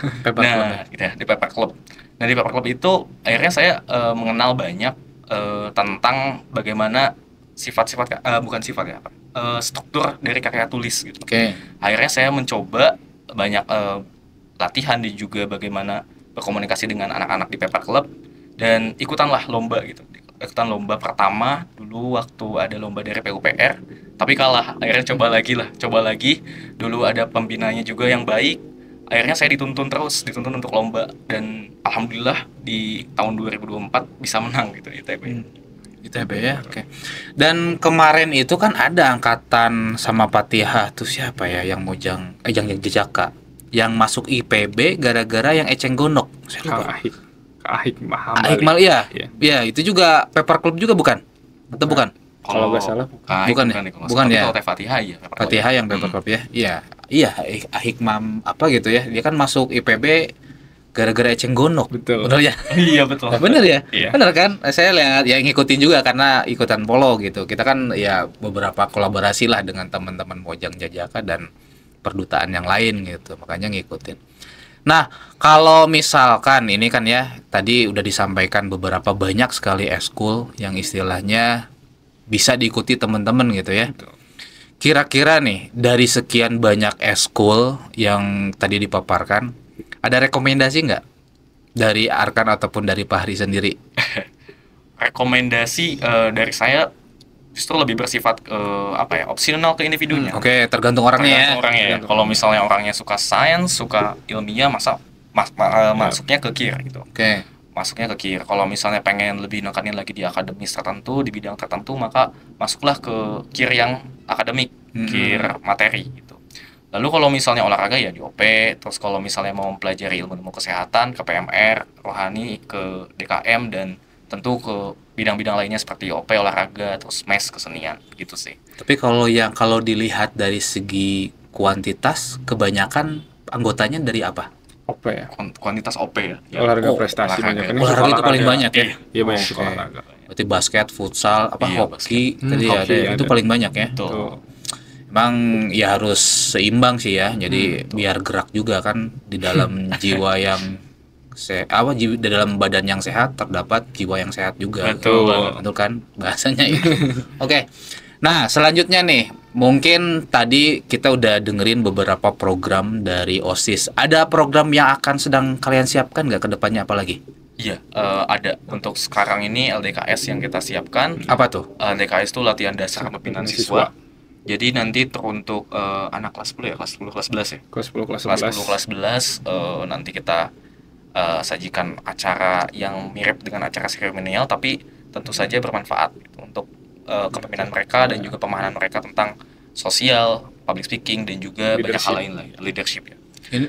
Gitu ya, di paper club. Nah, di paper club itu akhirnya saya mengenal banyak tentang bagaimana struktur dari karya tulis gitu. Akhirnya saya mencoba banyak latihan dan juga bagaimana berkomunikasi dengan anak-anak di paper club, dan ikutanlah lomba gitu. Ikutan lomba pertama dulu waktu ada lomba dari PUPR, tapi kalah. Akhirnya coba lagi. Dulu ada pembinanya juga yang baik. Akhirnya saya dituntun untuk lomba, dan alhamdulillah di tahun 2024 bisa menang gitu ITB. ITB ya, oke. Dan kemarin itu kan ada angkatan sama Fatihah tuh, siapa ya yang Jejaka yang masuk IPB gara-gara yang eceng gondok. Ahik Mal ya. Ya, itu juga paper club juga bukan? Atau bukan? Kalau nggak salah bukan ya. Kalau Fatihah ya. Fatihah yang paper club ya. Iya, Ahikmam apa gitu ya. Dia kan masuk IPB gara-gara eceng gondok. Betul. Benar ya? Iya, betul. Benar ya? Iya. Benar kan? Saya lihat ya, ngikutin juga karena ikutan polo gitu. Kita kan ya beberapa kolaborasi lah dengan teman-teman Mojang Jajaka dan perdutaan yang lain gitu. Makanya ngikutin. Nah, kalau misalkan ini kan ya tadi udah disampaikan beberapa banyak sekali ekskul yang istilahnya bisa diikuti teman-teman gitu ya. Kira-kira nih dari sekian banyak ekskul yang tadi dipaparkan, ada rekomendasi nggak dari Arkan ataupun dari Fahri sendiri? Rekomendasi dari saya justru lebih bersifat opsional ke individunya. Oke, tergantung orangnya. Kalau misalnya orangnya suka sains, suka ilmiah, masuknya ke KIR gitu. Oke. Masuknya ke KIR. Kalau misalnya pengen lebih nekanin lagi di akademis tertentu, di bidang tertentu, maka masuklah ke KIR yang akademik, KIR materi gitu. Lalu kalau misalnya olahraga ya di OP, terus kalau misalnya mau mempelajari ilmu-ilmu kesehatan ke PMR, rohani ke DKM, dan tentu ke bidang-bidang lainnya seperti OP olahraga, terus MES kesenian gitu sih. Tapi kalau dilihat dari segi kuantitas, kebanyakan anggotanya dari apa? OP ya. Kuantitas OP ya. Olahraga prestasi olahraga. banyak. Ini Olahraga itu olahraga. paling banyak ya. Iya banyak Oh, suka olahraga. Berarti basket, futsal, Iya, hoki, basket. tadi Hoki ada ya. Itu ada. paling banyak ya. Tuh. Tuh. Emang ya harus seimbang sih ya. Jadi biar gerak juga kan di dalam jiwa yang di dalam badan yang sehat terdapat jiwa yang sehat juga. Betul banget. Betul kan bahasanya itu. Oke. Nah, selanjutnya nih, mungkin tadi kita udah dengerin beberapa program dari OSIS. Ada program yang akan sedang kalian siapkan nggak ke depannya apalagi? Iya, ada. Untuk sekarang ini LDKS yang kita siapkan. Apa tuh? LDKS itu latihan dasar pembinaan siswa. Jadi nanti teruntuk anak kelas 10 ya, kelas 10, kelas 11 ya. Kelas 10, kelas Kelas 11. 10, kelas 11 nanti kita sajikan acara yang mirip dengan acara seremonial, tapi tentu saja bermanfaat gitu, untuk kepemimpinan mereka dan juga pemahaman mereka tentang sosial, public speaking, dan juga banyak hal lain lah, leadership ya. Ini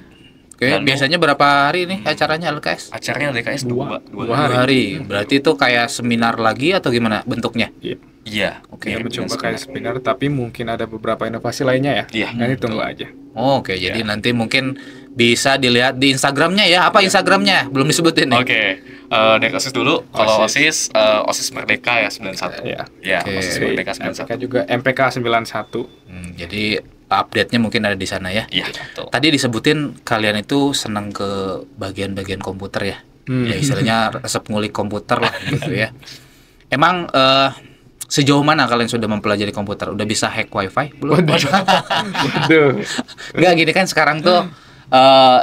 oke, Lalu- biasanya berapa hari nih acaranya LKS? Acaranya LDKS Dua 2 2 hari. Berarti itu kayak seminar lagi atau gimana bentuknya? Iya. Iya, Oke, Kita mirip dengan mencoba kayak seminar. seminar, tapi mungkin ada beberapa inovasi lainnya ya. Iya, Nanti tunggu aja. Oke, jadi nanti mungkin bisa dilihat di Instagramnya ya. Apa Instagramnya? Belum disebutin nih. Oke, dari OSIS dulu. Kalau OSIS, OSIS Merdeka ya 91. Iya. Ya, Oke. OSIS Dari Merdeka MPK 91. juga MPK 91. Jadi update-nya mungkin ada di sana ya. Iya, betul. Tadi disebutin kalian itu senang ke bagian-bagian komputer ya. Ya istilahnya resep ngulik komputer lah gitu ya. Emang sejauh mana kalian sudah mempelajari komputer? Udah bisa hack wifi belum? Waduh. Enggak, gini kan sekarang tuh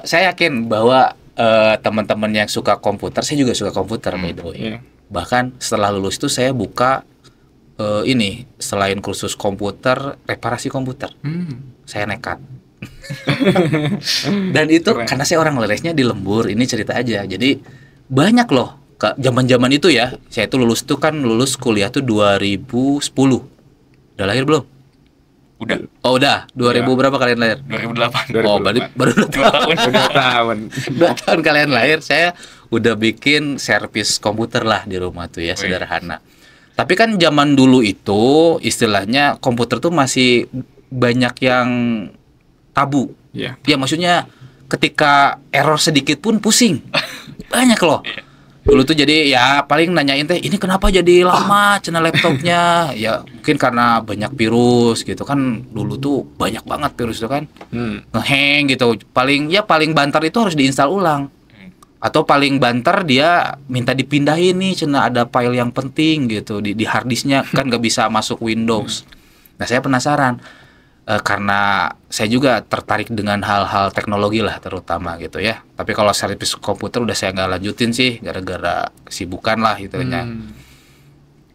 saya yakin bahwa teman-teman yang suka komputer, saya juga suka komputer by the way. Iya. Bahkan setelah lulus itu saya buka ini selain kursus komputer, reparasi komputer. Saya nekat. Dan itu Keren. karena saya orang lesnya di lembur, ini cerita aja. Jadi banyak loh zaman-zaman itu ya. Saya itu lulus kuliah tuh 2010. Udah lahir belum? Udah, Oh udah, 2000 Ya. berapa kalian lahir? 2008. Oh, berarti baru 2 2 tahun. Udah tahun. 2 tahun kalian lahir, saya udah bikin servis komputer lah di rumah tuh ya, Wih. sederhana. Tapi kan zaman dulu itu istilahnya komputer tuh masih banyak yang tabu. Iya. Ya maksudnya ketika error sedikit pun pusing. Banyak loh. Dulu tuh jadi ya paling nanyain teh ini kenapa jadi lama channel laptopnya, ya mungkin karena banyak virus gitu kan. Dulu tuh banyak banget virus itu kan, ngehang gitu. Paling banter itu harus diinstal ulang, atau paling banter dia minta dipindahin nih cenah ada file yang penting gitu di hard disknya kan nggak bisa masuk Windows. Nah saya penasaran karena saya juga tertarik dengan hal-hal teknologi lah terutama gitu ya. Tapi kalau servis komputer udah saya nggak lanjutin sih gara-gara kesibukan lah gitu ya.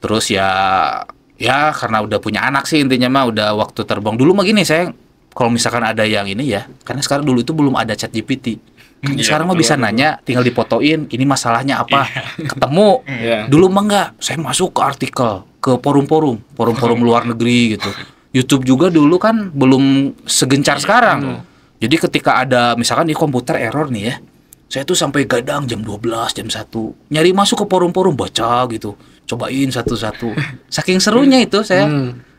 Terus ya karena udah punya anak sih intinya mah udah waktu terbang. Dulu mah gini saya kalau misalkan ada yang ini ya, karena sekarang dulu itu belum ada ChatGPT. Kan Iya, sekarang mah betul, bisa nanya, tinggal difotoin ini masalahnya apa, ketemu. Iya. Dulu mah enggak, saya masuk ke artikel, ke forum-forum luar negeri gitu. YouTube juga dulu kan belum segencar sekarang. Jadi ketika ada misalkan di komputer error nih ya, saya tuh sampai gadang jam 12, jam 1 nyari masuk ke forum-forum baca gitu. Cobain satu-satu. Saking serunya itu saya.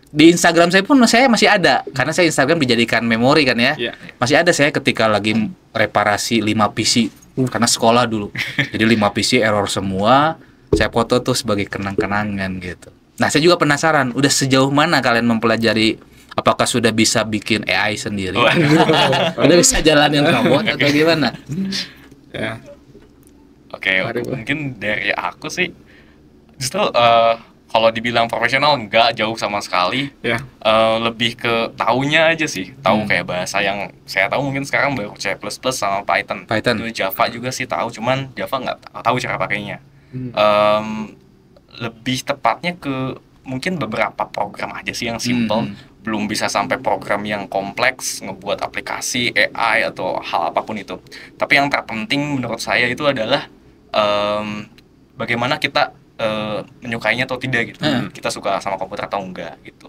Di Instagram saya pun saya masih ada karena saya Instagram dijadikan memori kan ya. Iya. Masih ada saya ketika lagi reparasi 5 PC karena sekolah dulu. Jadi 5 PC error semua, saya foto tuh sebagai kenang-kenangan gitu. Nah, saya juga penasaran, udah sejauh mana kalian mempelajari, apakah sudah bisa bikin AI sendiri? Udah bisa jalanin robot atau gimana? Ya. Oke, Mari, Bang. mungkin dari aku sih justru kalau dibilang profesional nggak jauh sama sekali. Ya. Lebih ke taunya aja sih, tahu kayak bahasa yang saya tahu mungkin sekarang baru C++ sama Python. Python. Dulu Java juga sih tahu, cuman Java nggak tahu cara pakainya. Lebih tepatnya ke mungkin beberapa program aja sih yang simple, belum bisa sampai program yang kompleks ngebuat aplikasi AI atau hal apapun itu. Tapi yang terpenting menurut saya itu adalah bagaimana kita menyukainya atau tidak gitu. Kita suka sama komputer atau enggak gitu.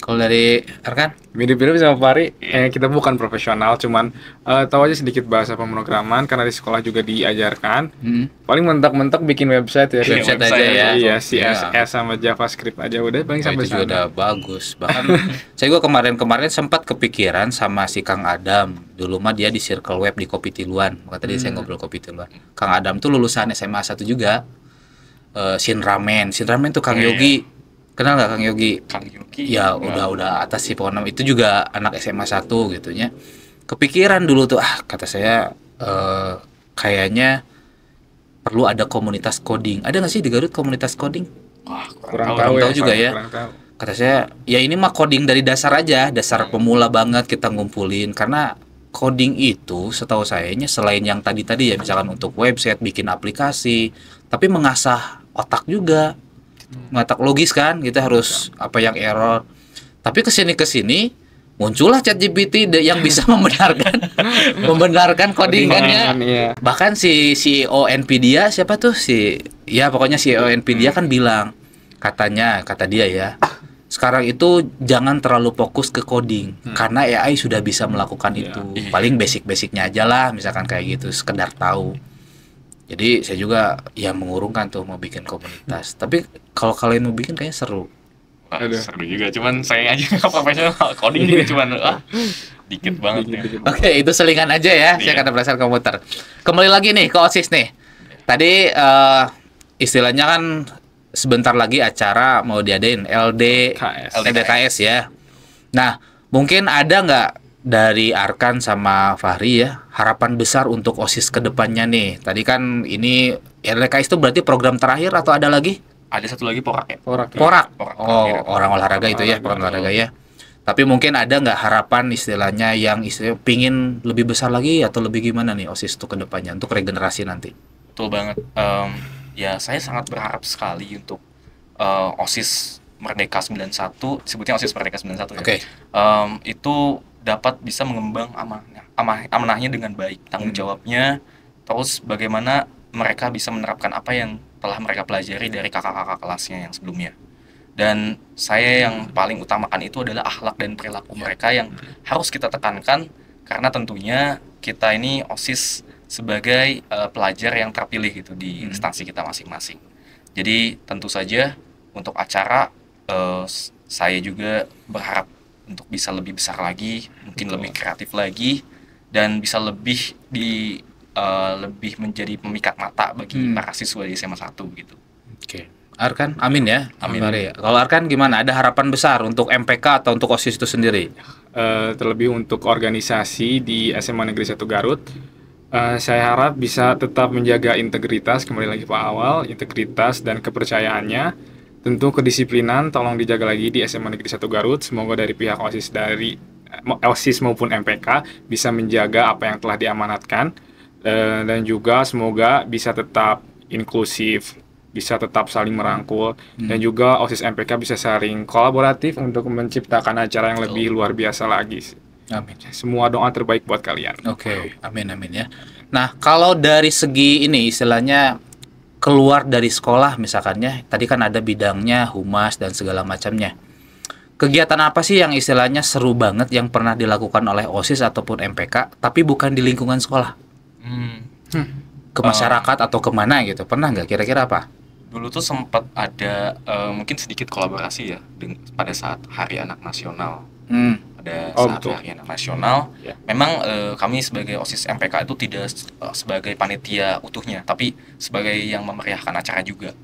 Kalau dari Arkan? Mirip-mirip sama Pari, kita bukan profesional, cuman tahu aja sedikit bahasa pemrograman karena di sekolah juga diajarkan. Paling mentok-mentok bikin website ya. Website aja ya. Iya, CSS sama JavaScript aja udah paling sampai Itu juga sana. udah bagus. Bahkan saya juga kemarin sempat kepikiran sama si Kang Adam. Dulu mah dia di Circle Web di Kopi Tiluan. Maka tadi saya ngobrol Kopi Tiluan. Kang Adam tuh lulusan SMA 1 juga. Sinramen tuh Kang Yogi. Kenal nggak Kang Yogi? Kang Yuki. Ya udah atas sih pokoknya, itu juga anak SMA 1 gitu nya. Kepikiran dulu tuh kata saya kayaknya perlu ada komunitas coding. Ada nggak sih di Garut komunitas coding? Wah, Kurang tahu tahu juga ya. kurang tahu. Kata saya ya ini mah coding dari dasar aja, dasar pemula banget kita ngumpulin, karena coding itu setahu saya selain yang tadi ya misalkan untuk website, bikin aplikasi, tapi mengasah otak juga. Mengotak logis kan, kita harus apa yang error. Tapi kesini muncullah ChatGPT yang bisa membenarkan codingannya. Iya. Bahkan si CEO Nvidia siapa tuh pokoknya CEO Nvidia kan bilang, kata dia ya, sekarang itu jangan terlalu fokus ke coding karena AI sudah bisa melakukan itu. Paling basic-basicnya aja lah, misalkan kayak gitu, sekedar tahu. Jadi saya juga ya mengurungkan tuh mau bikin komunitas. Tapi kalau kalian mau bikin kayaknya seru. Wah, seru juga, cuman sayang aja nggak profesional. Coding juga cuman dikit banget ya. Oke, itu selingan aja ya. Saya kata berdasar komputer. Kembali lagi nih ke OSIS nih. Tadi istilahnya kan sebentar lagi acara mau diadain LDKS ya. Nah, mungkin ada nggak dari Arkan sama Fahri ya harapan besar untuk OSIS kedepannya nih? Tadi kan ini LDKS itu berarti program terakhir atau ada lagi? Ada satu lagi Porak ya. Porak. Porak. Orang olahraga itu ya, program olahraga ya. Tapi mungkin ada nggak harapan istilahnya yang pingin lebih besar lagi atau lebih gimana nih OSIS itu kedepannya untuk regenerasi nanti? Betul banget. Ya saya sangat berharap sekali untuk OSIS Merdeka 91, sebutnya OSIS Merdeka 91 ya. Oke. Itu dapat bisa mengembang amanahnya dengan baik, tanggung jawabnya, terus bagaimana mereka bisa menerapkan apa yang telah mereka pelajari dari kakak-kakak kelasnya yang sebelumnya. Dan saya yang paling utamakan itu adalah akhlak dan perilaku mereka yang harus kita tekankan, karena tentunya kita ini OSIS sebagai pelajar yang terpilih gitu di instansi kita masing-masing. Jadi tentu saja untuk acara saya juga berharap untuk bisa lebih besar lagi, mungkin lebih kreatif lagi, dan bisa lebih lebih menjadi pemikat mata bagi para siswa di SMA 1 gitu. Oke. Arkan, amin ya. Amin. Kalau Arkan gimana? Ada harapan besar untuk MPK atau untuk OSIS itu sendiri? Terlebih untuk organisasi di SMA Negeri 1 Garut, saya harap bisa tetap menjaga integritas, kembali lagi Pak Awal, integritas dan kepercayaannya. Tentu kedisiplinan tolong dijaga lagi di SMA Negeri 1 Garut. Semoga dari pihak OSIS maupun MPK bisa menjaga apa yang telah diamanatkan, dan juga semoga bisa tetap inklusif, bisa tetap saling merangkul, dan juga OSIS MPK bisa saling kolaboratif untuk menciptakan acara yang lebih luar biasa lagi. Amin. Semua doa terbaik buat kalian. Oke, amin ya. Nah, kalau dari segi ini istilahnya keluar dari sekolah misalkannya, tadi kan ada bidangnya humas dan segala macamnya. Kegiatan apa sih yang istilahnya seru banget yang pernah dilakukan oleh OSIS ataupun MPK tapi bukan di lingkungan sekolah? Ke masyarakat atau kemana gitu? Pernah nggak, kira-kira apa? Dulu tuh sempat ada mungkin sedikit kolaborasi ya pada saat Hari Anak Nasional. Pada saat betul. Hari Anak Nasional, Ya. memang kami sebagai OSIS MPK itu tidak sebagai panitia utuhnya, tapi sebagai yang memeriahkan acara juga.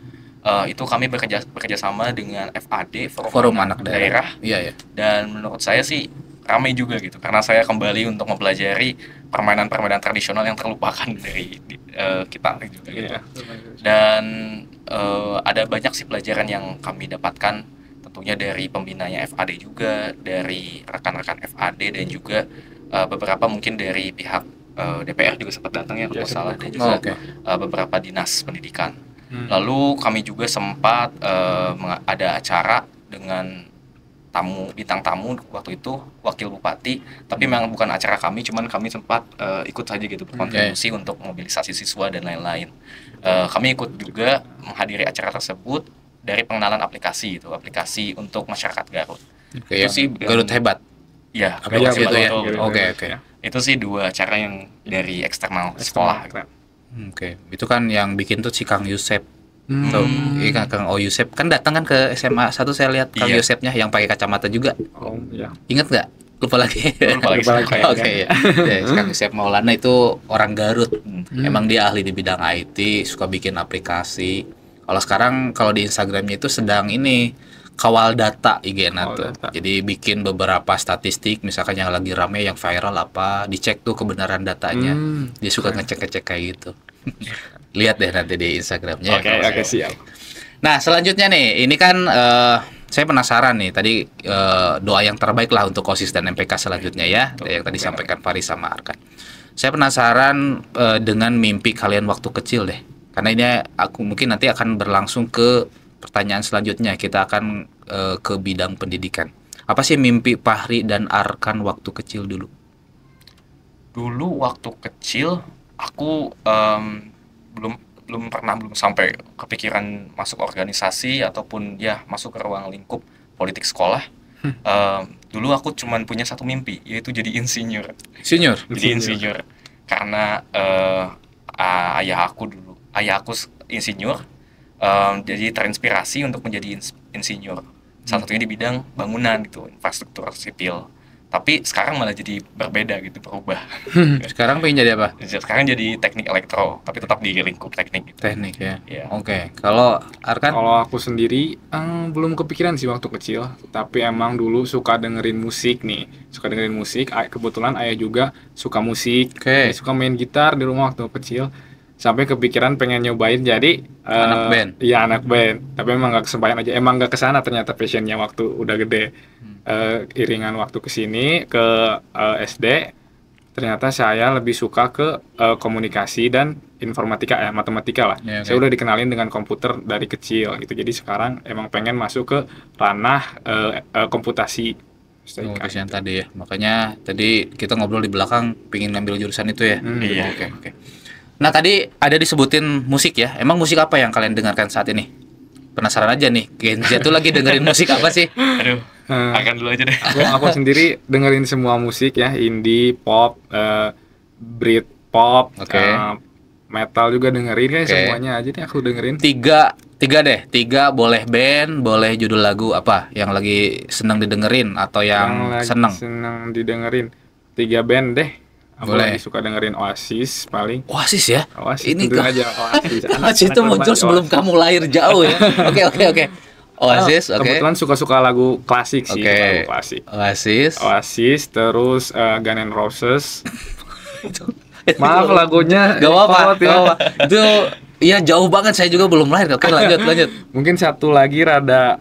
Itu kami bekerja sama dengan FAD, Forum Anak Daerah. Iya ya. Dan menurut saya sih ramai juga gitu, karena saya kembali untuk mempelajari permainan-permainan tradisional yang terlupakan dari kita juga gitu. Iya. Dan ada banyak sih pelajaran yang kami dapatkan, tentunya dari pembinanya FAD juga, dari rekan-rekan FAD, dan juga beberapa mungkin dari pihak DPR juga sempat datang ya kalau salah, dan juga beberapa dinas pendidikan. Lalu kami juga sempat ada acara dengan bintang tamu waktu itu wakil bupati, tapi memang bukan acara kami, cuman kami sempat ikut saja gitu, berkontribusi untuk mobilisasi siswa dan lain-lain. Kami ikut juga menghadiri acara tersebut dari pengenalan aplikasi untuk masyarakat Garut. Oke, Itu yang sih Garut hebat. ya, Aplikasi itu ya? betul. Oke, oke. Itu sih 2 cara yang dari eksternal sekolah. Keren. Oke, itu kan yang bikin tuh si Kang Yusep. Hmm. Tuh, iya, Kang O Yusep kan datang kan ke SMA 1, saya lihat Kang Iya. Yusepnya yang pakai kacamata juga. Oh iya. Ingat nggak? Lupa lagi. Lupa lagi Lupa lagi. siapa ya. Oke ya. Ya, Kang Yusep Maulana itu orang Garut. Emang dia ahli di bidang IT, suka bikin aplikasi. Kalau sekarang kalau di Instagramnya itu sedang ini kawal data IG-nya Kawal tuh. data. Jadi bikin beberapa statistik, misalkan yang lagi rame, yang viral apa, dicek tuh kebenaran datanya. Dia suka ngecek-ngecek kayak gitu. Lihat deh nanti di Instagramnya. Oke, oke, siap. Nah, selanjutnya nih, ini kan saya penasaran nih, tadi doa yang terbaik lah untuk OSIS dan MPK selanjutnya ya, yang tadi sampaikan Fari sama Arkan. Saya penasaran dengan mimpi kalian waktu kecil deh, karena ini aku mungkin nanti akan berlangsung ke pertanyaan selanjutnya, kita akan ke bidang pendidikan. Apa sih mimpi Fahri dan Arkan waktu kecil dulu? Dulu waktu kecil aku belum sampai kepikiran masuk organisasi ataupun ya masuk ke ruang lingkup politik sekolah. Dulu aku cuman punya satu mimpi, yaitu jadi insinyur. Senior? Jadi insinyur karena ayah aku insinyur, jadi terinspirasi untuk menjadi insinyur. Salah satunya di bidang bangunan gitu, infrastruktur sipil. Tapi sekarang malah jadi berbeda gitu, berubah. Sekarang pengen jadi apa? Sekarang jadi teknik elektro, tapi tetap di lingkup teknik gitu. Teknik ya. Iya. Oke. Kalau Arkan? Kalau aku sendiri belum kepikiran sih waktu kecil, tapi emang dulu suka dengerin musik nih. Suka dengerin musik, kebetulan ayah juga suka musik. Oke. Suka main gitar di rumah waktu kecil. Sampai kepikiran pengen nyobain jadi Anak band. Iya, anak band. Tapi emang gak kesampaian aja. Emang gak kesana ternyata passionnya waktu udah gede. Iringan waktu kesini ke SD, ternyata saya lebih suka ke komunikasi dan informatika, matematika lah. Ya, oke. Saya udah dikenalin dengan komputer dari kecil gitu. Jadi sekarang emang pengen masuk ke ranah komputasi. Komunikasi yang tadi ya. Makanya tadi kita ngobrol di belakang pingin ngambil jurusan itu ya. Iya. Oke, oke. Nah, tadi ada disebutin musik ya. Emang musik apa yang kalian dengarkan saat ini? Penasaran aja nih. Gen Z tuh lagi dengerin musik apa sih? Aduh, akan dulu aja deh. Aku sendiri dengerin semua musik ya, indie, pop, Britpop, Oke. metal juga dengerin kan, Oke. semuanya aja deh aku dengerin. Tiga deh. Tiga boleh band, boleh judul lagu apa yang lagi seneng didengerin atau yang lagi seneng. seneng didengerin 3 band deh. Aku Boleh. lagi suka dengerin Oasis paling. Oasis ya? Oasis Ini tentu kok- aja Oasis. Oasis itu muncul sebelum kamu lahir jauh ya. Oke. Oasis, oke. Kebetulan suka-suka lagu klasik sih, Oke. lagu klasik. Oasis, terus Guns N' Roses. Maaf lagunya Gak apa-apa. repot ya. Itu iya jauh banget, saya juga belum lahir. Oke, lanjut. Mungkin satu lagi rada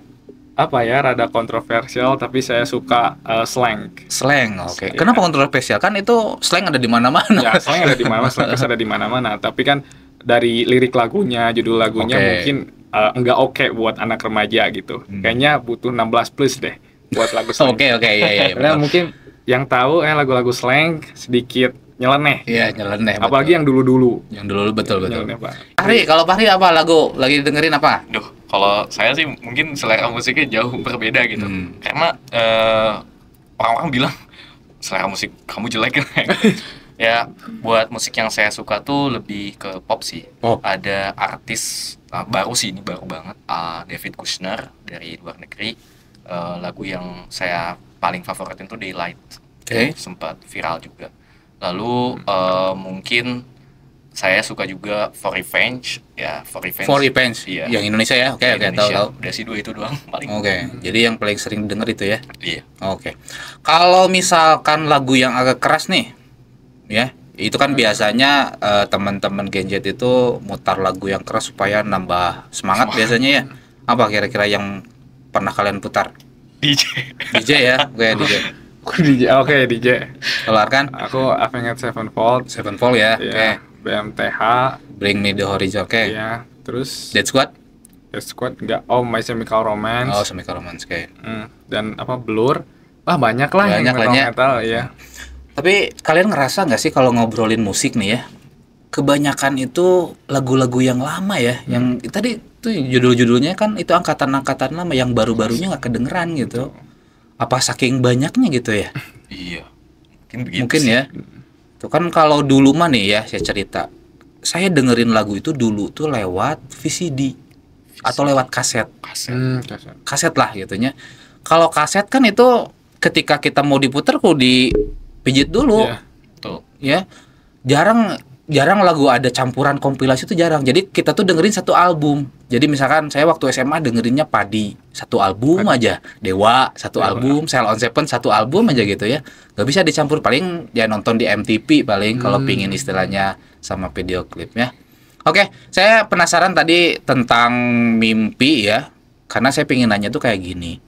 kontroversial, tapi saya suka slang. Slang, oke. Iya. Kenapa kontroversial? Kan itu slang ada di mana-mana. Ya, slang ada di mana, slang ada di mana-mana. Tapi kan dari lirik lagunya, judul lagunya Oke. mungkin enggak oke buat anak remaja gitu. Kayaknya butuh 16 plus deh buat lagu slang. Oke, iya. Karena betul. mungkin yang tahu lagu-lagu slang sedikit nyeleneh. Iya, nyeleneh. betul. Apalagi yang dulu-dulu. yang dulu betul. Nyeleneh, Pak. Fahri, kalau Fahri apa lagu lagi dengerin apa? Duh, kalau saya sih mungkin selera musiknya jauh berbeda gitu. Karena orang-orang bilang selera musik kamu jelek. Ya, buat musik yang saya suka tuh lebih ke pop sih. Pop. Ada artis baru sih, ini baru banget, David Kushner dari luar negeri. Lagu yang saya paling favoritin tuh Daylight. Oke. Sempat viral juga. Lalu mungkin saya suka juga For Revenge, ya For Revenge. For Revenge, Iya. yang Indonesia ya? Oke, Indonesia. tahu. Udah sih 2 itu doang paling. Oke, jadi yang paling sering denger itu ya? Iya. Oke. Kalau misalkan lagu yang agak keras nih, ya, itu kan biasanya teman-teman Gen Z itu mutar lagu yang keras supaya nambah semangat biasanya ya. Apa kira-kira yang pernah kalian putar? DJ. DJ ya? Oke, DJ. Oke, DJ. Kalau Arkan? Aku Avenged Sevenfold. Sevenfold ya? Oke. Ya, BMTH. Bring Me The Horizon, oke. Ya, terus Dead Squad? Death Squad enggak. Oh, My Chemical Romance. Oh, Chemical Romance, oke. Dan Blur. Wah, banyak lah Banyak yang lah, ya. metal ya. Tapi kalian ngerasa nggak sih kalau ngobrolin musik nih ya, kebanyakan itu lagu-lagu yang lama ya, yang tadi tuh judul-judulnya kan itu angkatan-angkatan lama, yang baru-barunya nggak kedengeran gitu. Apa saking banyaknya gitu ya? Iya. Mungkin begitu Mungkin sih. ya. Tuh kan kalau dulu mah nih ya saya cerita. Saya dengerin lagu itu dulu tuh lewat VCD atau lewat kaset. Kaset. Kaset. Kaset lah gitunya. Kalau kaset kan itu ketika kita mau diputer kudu dipijit dulu. Iya. Tuh. Ya. Jarang lagu ada campuran kompilasi itu jarang. Jadi kita tuh dengerin satu album. Jadi misalkan saya waktu SMA dengerinnya Padi satu album aja, Dewa satu album, Cell on Seven satu album aja gitu ya. Gak bisa dicampur, paling ya nonton di MTV paling kalau pingin istilahnya sama video klipnya. Oke, saya penasaran tadi tentang mimpi ya. Karena saya pengen nanya tuh kayak gini.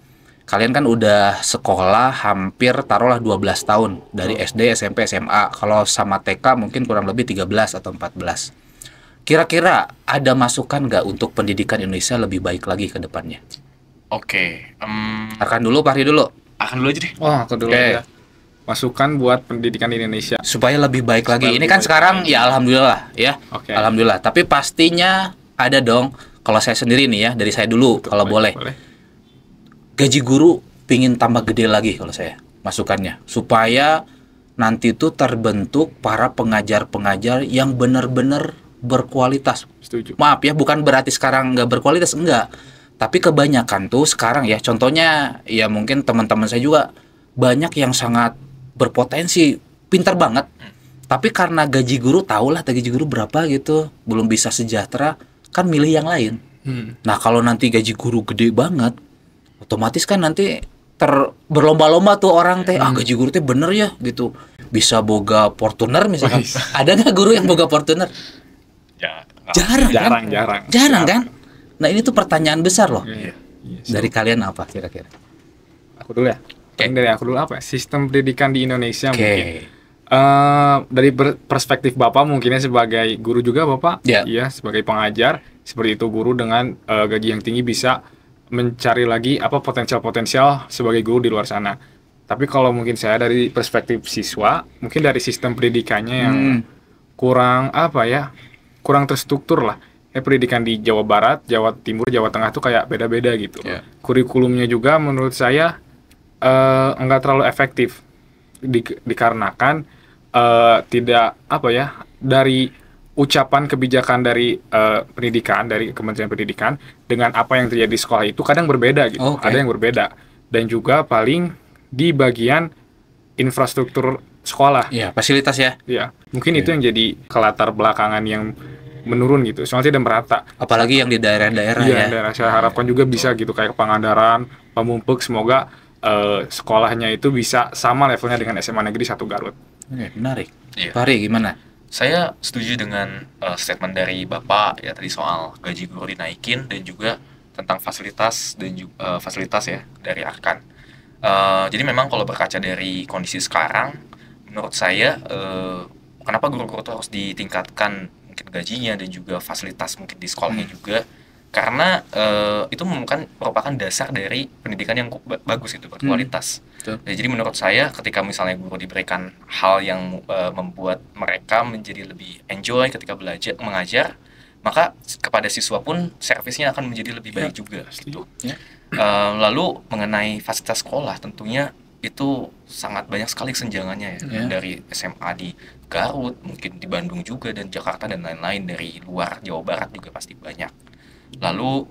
Kalian kan udah sekolah hampir taruhlah 12 tahun dari SD, SMP, SMA. Kalau sama TK mungkin kurang lebih 13 atau 14. Kira-kira ada masukan nggak untuk pendidikan Indonesia lebih baik lagi ke depannya? Oke. Akan dulu, Fahri dulu. Akan dulu aja deh. Oh, aku dulu Oke. ya. Masukan buat pendidikan di Indonesia. Supaya lebih baik lagi. Supaya Ini lebih kan baik sekarang lagi. ya alhamdulillah ya. Oke. Alhamdulillah. Tapi pastinya ada dong. Kalau saya sendiri nih ya, dari saya dulu kalau boleh. Gaji guru pingin tambah gede lagi kalau saya masukannya. Supaya nanti tuh terbentuk para pengajar-pengajar yang benar-benar berkualitas. Setuju. Maaf ya, bukan berarti sekarang nggak berkualitas, enggak. Tapi kebanyakan tuh sekarang ya, contohnya ya mungkin teman-teman saya juga banyak yang sangat berpotensi, pintar banget. Tapi karena gaji guru, tahulah gaji guru berapa gitu, belum bisa sejahtera, kan milih yang lain. Nah kalau nanti gaji guru gede banget, otomatis kan nanti berlomba-lomba tuh orang teh, gaji guru teh bener ya gitu. Bisa boga Fortuner misalkan. Ada nggak guru yang boga Fortuner? Ya. Jarang kan? Nah ini tuh pertanyaan besar loh. Iya. Dari kalian apa kira-kira? Aku dulu ya. Dari aku dulu apa ya? Sistem pendidikan di Indonesia Oke. mungkin. Dari perspektif Bapak mungkinnya sebagai guru juga Bapak, Ya. iya sebagai pengajar seperti itu, guru dengan gaji yang tinggi bisa mencari lagi apa potensial-potensial sebagai guru di luar sana. Tapi kalau mungkin saya dari perspektif siswa, mungkin dari sistem pendidikannya yang kurang apa ya, kurang terstruktur lah. Pendidikan di Jawa Barat, Jawa Timur, Jawa Tengah tuh kayak beda-beda gitu. Yeah. Kurikulumnya juga menurut saya enggak terlalu efektif dikarenakan tidak apa ya, dari ucapan kebijakan dari pendidikan, dari Kementerian Pendidikan dengan apa yang terjadi di sekolah itu kadang berbeda gitu. Oke. Ada yang berbeda. Dan juga paling di bagian infrastruktur sekolah. Iya, fasilitas ya. Ya, mungkin itu yang jadi kelatar belakangan yang menurun gitu. Soalnya tidak merata. Apalagi yang di daerah-daerah Iya, ya. daerah saya harapkan juga bisa gitu kayak Pangandaran, Pamumpek, semoga sekolahnya itu bisa sama levelnya dengan SMA Negeri 1 Garut. Oke, menarik. Iya. Fahri gimana? Saya setuju dengan statement dari Bapak ya tadi soal gaji guru dinaikin dan juga tentang fasilitas dan juga fasilitas ya dari Arkan. Jadi memang kalau berkaca dari kondisi sekarang, menurut saya kenapa guru-guru itu harus ditingkatkan mungkin gajinya dan juga fasilitas mungkin di sekolahnya juga, karena itu merupakan dasar dari pendidikan yang bagus itu berkualitas. Ya, jadi menurut saya ketika misalnya guru diberikan hal yang membuat mereka menjadi lebih enjoy ketika belajar mengajar, maka kepada siswa pun servisnya akan menjadi lebih baik juga gitu. Lalu mengenai fasilitas sekolah tentunya itu sangat banyak sekali kesenjangannya ya. Dari SMA di Garut, mungkin di Bandung juga, dan Jakarta dan lain-lain, dari luar Jawa Barat juga pasti banyak. Lalu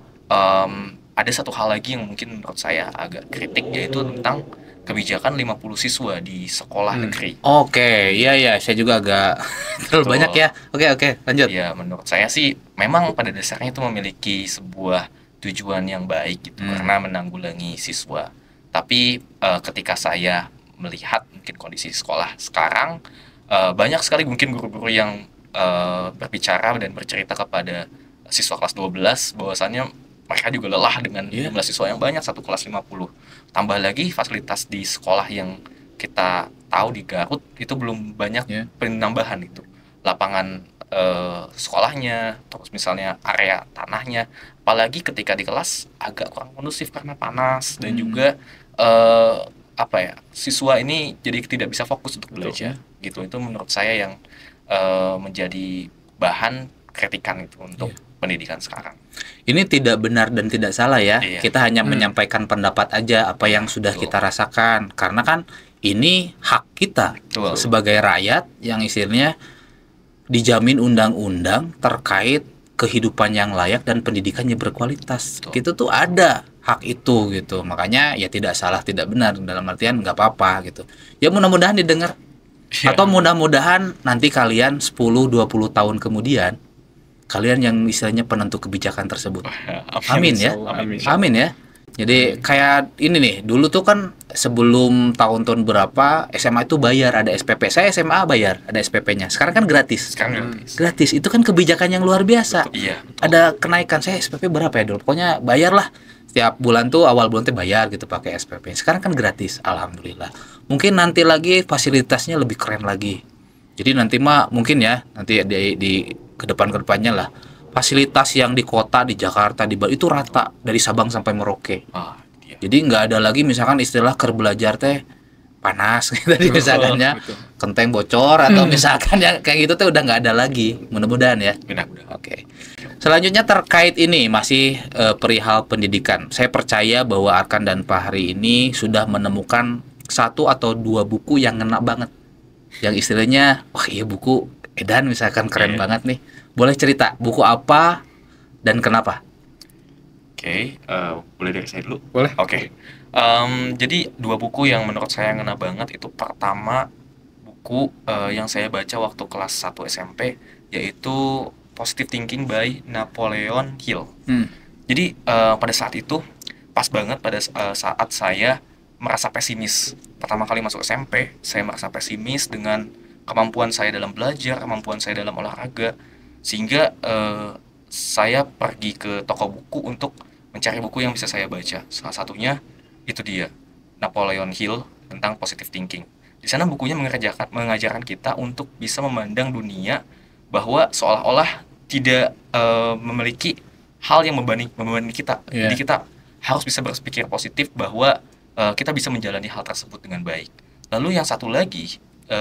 ada satu hal lagi yang mungkin menurut saya agak kritik, yaitu tentang kebijakan 50 siswa di sekolah negeri. Oke, iya saya juga agak terlalu Betul. banyak ya. Oke, lanjut. Ya menurut saya sih memang pada dasarnya itu memiliki sebuah tujuan yang baik gitu, karena menanggulangi siswa. Tapi ketika saya melihat mungkin kondisi sekolah sekarang, banyak sekali mungkin guru-guru yang berbicara dan bercerita kepada siswa kelas 12 bahwasannya mereka juga lelah dengan jumlah siswa yang banyak, satu kelas 50. Tambah lagi fasilitas di sekolah yang kita tahu di Garut itu belum banyak penambahan itu. Lapangan sekolahnya, terus misalnya area tanahnya, apalagi ketika di kelas agak kurang kondusif karena panas dan juga siswa ini jadi tidak bisa fokus untuk belajar gitu. Itu menurut saya yang menjadi bahan kritikan itu untuk pendidikan sekarang. Ini tidak benar dan tidak salah ya. Iya. Kita hanya menyampaikan pendapat aja apa yang sudah Betul. kita rasakan. Karena kan ini hak kita Betul. sebagai rakyat yang istilahnya dijamin undang-undang terkait kehidupan yang layak dan pendidikan yang berkualitas. Betul. Gitu tuh ada hak itu gitu. Makanya ya tidak salah tidak benar, dalam artian nggak apa-apa gitu. Ya mudah-mudahan didengar. Iya. Atau mudah-mudahan nanti kalian 10-20 tahun kemudian kalian yang istilahnya penentu kebijakan tersebut. Amin ya. Amin. Amin ya. Jadi kayak ini nih, dulu tuh kan sebelum tahun-tahun berapa SMA itu bayar, ada SPP. Saya SMA bayar, ada SPP-nya. Sekarang kan gratis. Sekarang gratis. Gratis. Itu kan kebijakan yang luar biasa. Iya. Ada kenaikan. Saya SPP berapa ya dulu? Pokoknya bayarlah. Setiap bulan tuh awal bulan tuh bayar gitu pakai SPP. Sekarang kan gratis. Alhamdulillah. Mungkin nanti lagi fasilitasnya lebih keren lagi. Jadi nanti mah mungkin ya, nanti di kedepannya lah. Fasilitas yang di kota, di Jakarta, di Bali itu rata dari Sabang sampai Merauke. Ah, iya. Jadi nggak ada lagi misalkan istilah ker belajar teh panas tadi misalkan ya, Betul. kenteng bocor atau misalkan ya kayak gitu tuh udah nggak ada lagi. Mudah-mudahan ya. Benar-benar. Oke. Selanjutnya terkait ini masih perihal pendidikan. Saya percaya bahwa Arkan dan Fahri ini sudah menemukan 1 atau 2 buku yang ngena banget. Yang istilahnya, wah iya buku edan misalkan keren Iya. banget nih. Boleh cerita buku apa dan kenapa? Oke, boleh dari saya dulu? Boleh. Oke. Jadi 2 buku yang menurut saya ngena banget itu pertama buku yang saya baca waktu kelas 1 SMP yaitu Positive Thinking by Napoleon Hill. Jadi pada saat itu pas banget pada saat saya merasa pesimis. Pertama kali masuk SMP, saya merasa pesimis dengan kemampuan saya dalam belajar, kemampuan saya dalam olahraga, sehingga saya pergi ke toko buku untuk mencari buku yang bisa saya baca. Salah satunya itu dia, Napoleon Hill tentang positive thinking. Di sana bukunya mengajarkan kita untuk bisa memandang dunia bahwa seolah-olah tidak memiliki hal yang membebani kita. Iya. Jadi kita harus bisa berpikir positif bahwa kita bisa menjalani hal tersebut dengan baik. Lalu yang satu lagi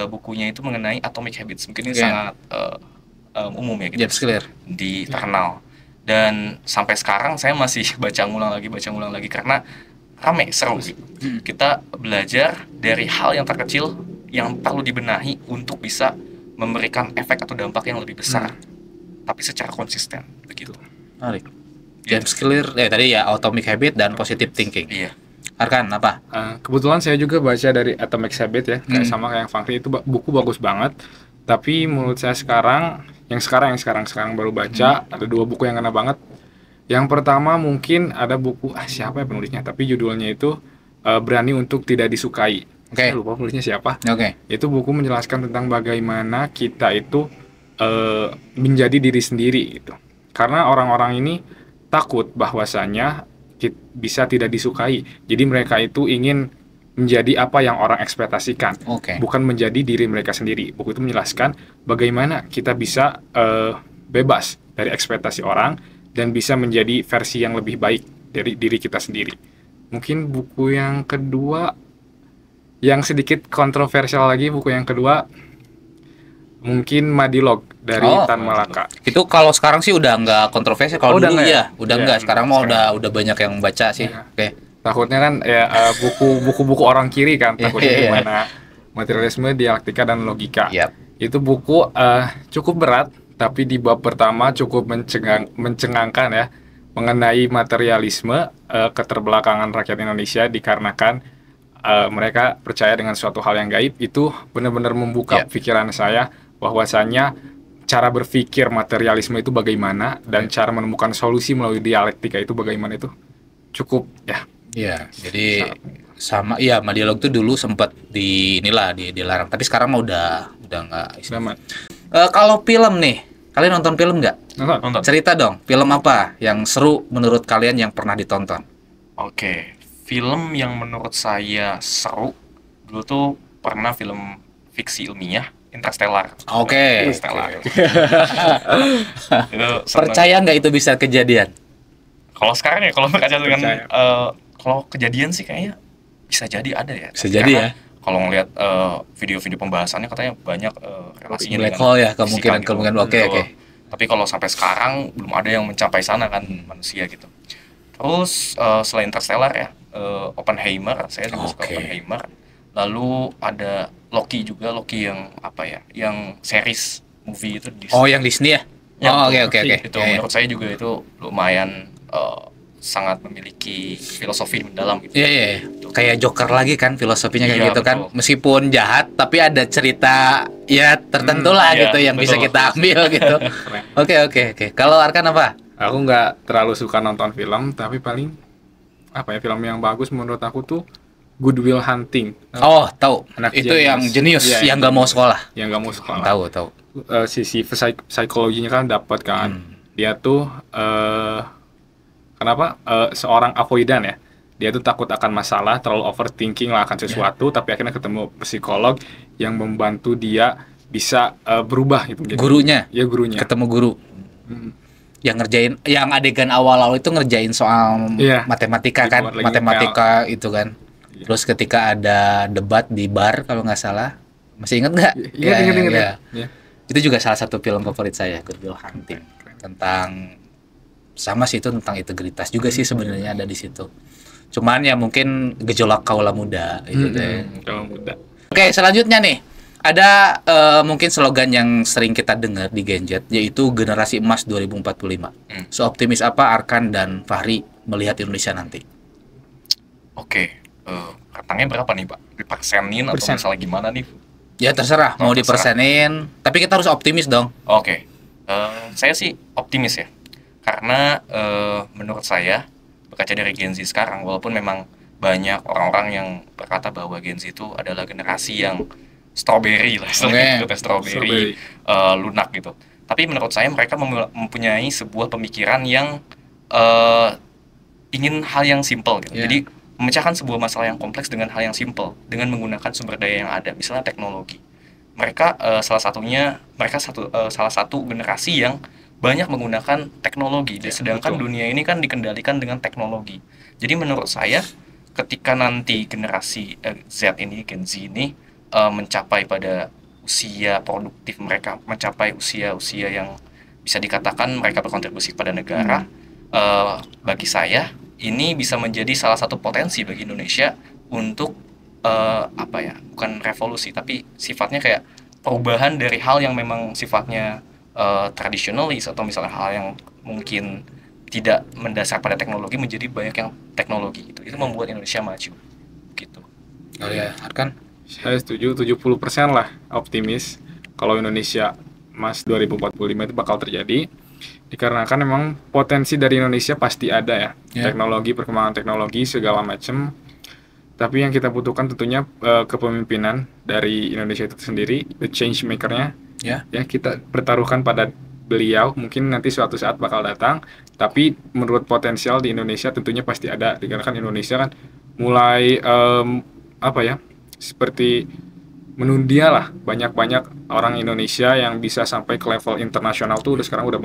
bukunya itu mengenai Atomic Habits. Mungkin ini Iya. sangat umum ya gitu, Yes, clear. terkenal. Dan sampai sekarang saya masih baca ngulang lagi karena rame, seru gitu. Kita belajar dari hal yang terkecil yang perlu dibenahi untuk bisa memberikan efek atau dampak yang lebih besar, tapi secara konsisten begitu. Menarik. James Clear, tadi ya Atomic Habit dan Positive Thinking. Iya. Arkan apa? Kebetulan saya juga baca dari Atomic Habit ya, kayak sama kayak yang Fahri itu buku bagus banget. Tapi menurut saya sekarang baru baca ada 2 buku yang kena banget. Yang pertama mungkin ada buku siapa ya penulisnya, tapi judulnya itu Berani untuk Tidak Disukai. Oke. Saya lupa penulisnya siapa. Oke. Itu buku menjelaskan tentang bagaimana kita itu menjadi diri sendiri gitu. Karena orang-orang ini takut bahwasanya bisa tidak disukai. Jadi mereka itu ingin menjadi apa yang orang ekspektasikan, Oke. bukan menjadi diri mereka sendiri. Buku itu menjelaskan bagaimana kita bisa bebas dari ekspektasi orang dan bisa menjadi versi yang lebih baik dari diri kita sendiri. Mungkin buku yang kedua yang sedikit kontroversial lagi, buku yang kedua mungkin Madilog dari Tan Malaka. Itu kalau sekarang sih udah nggak kontroversial. Kalau Udah dulu nggak ya? udah Iya, nggak. Sekarang mah sekarang. udah banyak yang baca sih. Iya. Oke. Takutnya kan ya buku-buku orang kiri kan, takutnya Iya. gimana materialisme, dialektika dan logika. Yap. Itu buku cukup berat, tapi di bab pertama cukup mencengangkan ya mengenai materialisme, keterbelakangan rakyat Indonesia dikarenakan mereka percaya dengan suatu hal yang gaib. Itu benar-benar membuka pikiran saya bahwasanya cara berpikir materialisme itu bagaimana dan cara menemukan solusi melalui dialektika itu bagaimana, itu cukup ya. Iya. Jadi sama iya Madialog tuh dulu sempat dilarang, tapi sekarang mah udah nggak. Selamat. Kalau film nih, kalian nonton film nggak? Nonton. Cerita dong, film apa yang seru menurut kalian yang pernah ditonton? Oke, film yang menurut saya seru dulu tuh pernah film fiksi ilmiah Interstellar. Oke. Interstellar. Itu seneng. Percaya nggak itu bisa kejadian? Kalau sekarang ya, kalau berkaca dengan Percaya. kalau kejadian sih kayaknya bisa jadi ada ya. Bisa jadi Karena ya. Kalau ngelihat video-video pembahasannya katanya banyak relasinya Black dengan hole ya, fisika gitu. kemungkinan. Oke, Betul. oke. Tapi kalau sampai sekarang belum ada yang mencapai sana kan manusia gitu. Terus selain Interstellar ya, Oppenheimer, saya juga suka Oke. Oppenheimer. Lalu ada Loki juga, Loki yang apa ya, yang series movie itu di Oh, yang Disney ya? Ya, Oh, betul. oke oke oke. Itu Ya, ya. menurut saya juga itu lumayan sangat memiliki filosofi mendalam gitu. Iya, iya, iya. Kayak Joker lagi kan filosofinya kayak Iya, gitu kan. betul. Meskipun jahat tapi ada cerita ya tertentu lah iya, gitu yang bisa betul. kita ambil gitu. Oke oke oke. Kalau Arkan apa? Aku nggak terlalu suka nonton film, tapi paling apa ya, film yang bagus menurut aku tuh Good Will Hunting. Oh, tahu. Anak Itu jenius. yang jenius Iya, yang nggak mau sekolah. Yang nggak mau sekolah. Tahu tahu. Sisi psikologinya kan dapat kan. Dia tuh kenapa seorang avoidan ya. Dia tuh takut akan masalah, terlalu overthinking lah akan sesuatu, tapi akhirnya ketemu psikolog yang membantu dia bisa berubah gitu. Jadi, Gurunya. ya gurunya. Ketemu guru. Hmm. Yang ngerjain yang adegan awal-awal itu ngerjain soal Iya. matematika kan, Dibuat lagi matematika itu kan. Iya. Terus ketika ada debat di bar kalau nggak salah, masih ingat nggak? Iya, Ya, ingat. ya. Ya. Itu juga salah satu film favorit saya, Good Will Hunting. Tentang sama sih, itu tentang integritas juga sih sebenarnya ada di situ. Cuman ya mungkin gejolak kaula muda gitu deh. Kalau muda. Oke, selanjutnya nih. Ada mungkin slogan yang sering kita dengar di Genjet, yaitu generasi emas 2045. Seoptimis apa Arkan dan Fahri melihat Indonesia nanti? Oke, ratangnya berapa nih Pak? Dipersenin atau Persen. misalnya gimana nih? Ya terserah, mau terserah. dipersenin, tapi kita harus optimis dong. Oke, saya sih optimis ya, karena menurut saya berkaca dari Gen Z sekarang, walaupun memang banyak orang-orang yang berkata bahwa Gen Z itu adalah generasi yang strawberry lah, istilahnya gitu, strawberry, lunak gitu. Tapi menurut saya mereka mempunyai sebuah pemikiran yang ingin hal yang simple gitu. Yeah. Jadi memecahkan sebuah masalah yang kompleks dengan hal yang simple, dengan menggunakan sumber daya yang ada, misalnya teknologi. Mereka salah satu generasi yang banyak menggunakan teknologi, sedangkan betul. dunia ini kan dikendalikan dengan teknologi. Jadi menurut saya ketika nanti generasi Z ini, Gen Z ini mencapai pada usia produktif mereka, mencapai usia-usia yang bisa dikatakan mereka berkontribusi pada negara, bagi saya ini bisa menjadi salah satu potensi bagi Indonesia untuk apa ya, bukan revolusi tapi sifatnya kayak perubahan dari hal yang memang sifatnya tradisionalis atau misalnya hal yang mungkin tidak mendasar pada teknologi menjadi banyak yang teknologi. Itu membuat Indonesia maju gitu. Oh ya, Arkan? Saya setuju 70% lah optimis kalau Indonesia Mas 2045 itu bakal terjadi. Dikarenakan memang potensi dari Indonesia pasti ada ya. Ya. Teknologi, perkembangan teknologi segala macam. Tapi yang kita butuhkan tentunya kepemimpinan dari Indonesia itu sendiri, the change maker-nya. Ya. Ya, kita bertaruhkan pada beliau, mungkin nanti suatu saat bakal datang, tapi menurut potensial di Indonesia tentunya pasti ada. Dikarenakan Indonesia kan mulai apa ya, seperti menundia lah, banyak orang Indonesia yang bisa sampai ke level internasional tuh sekarang udah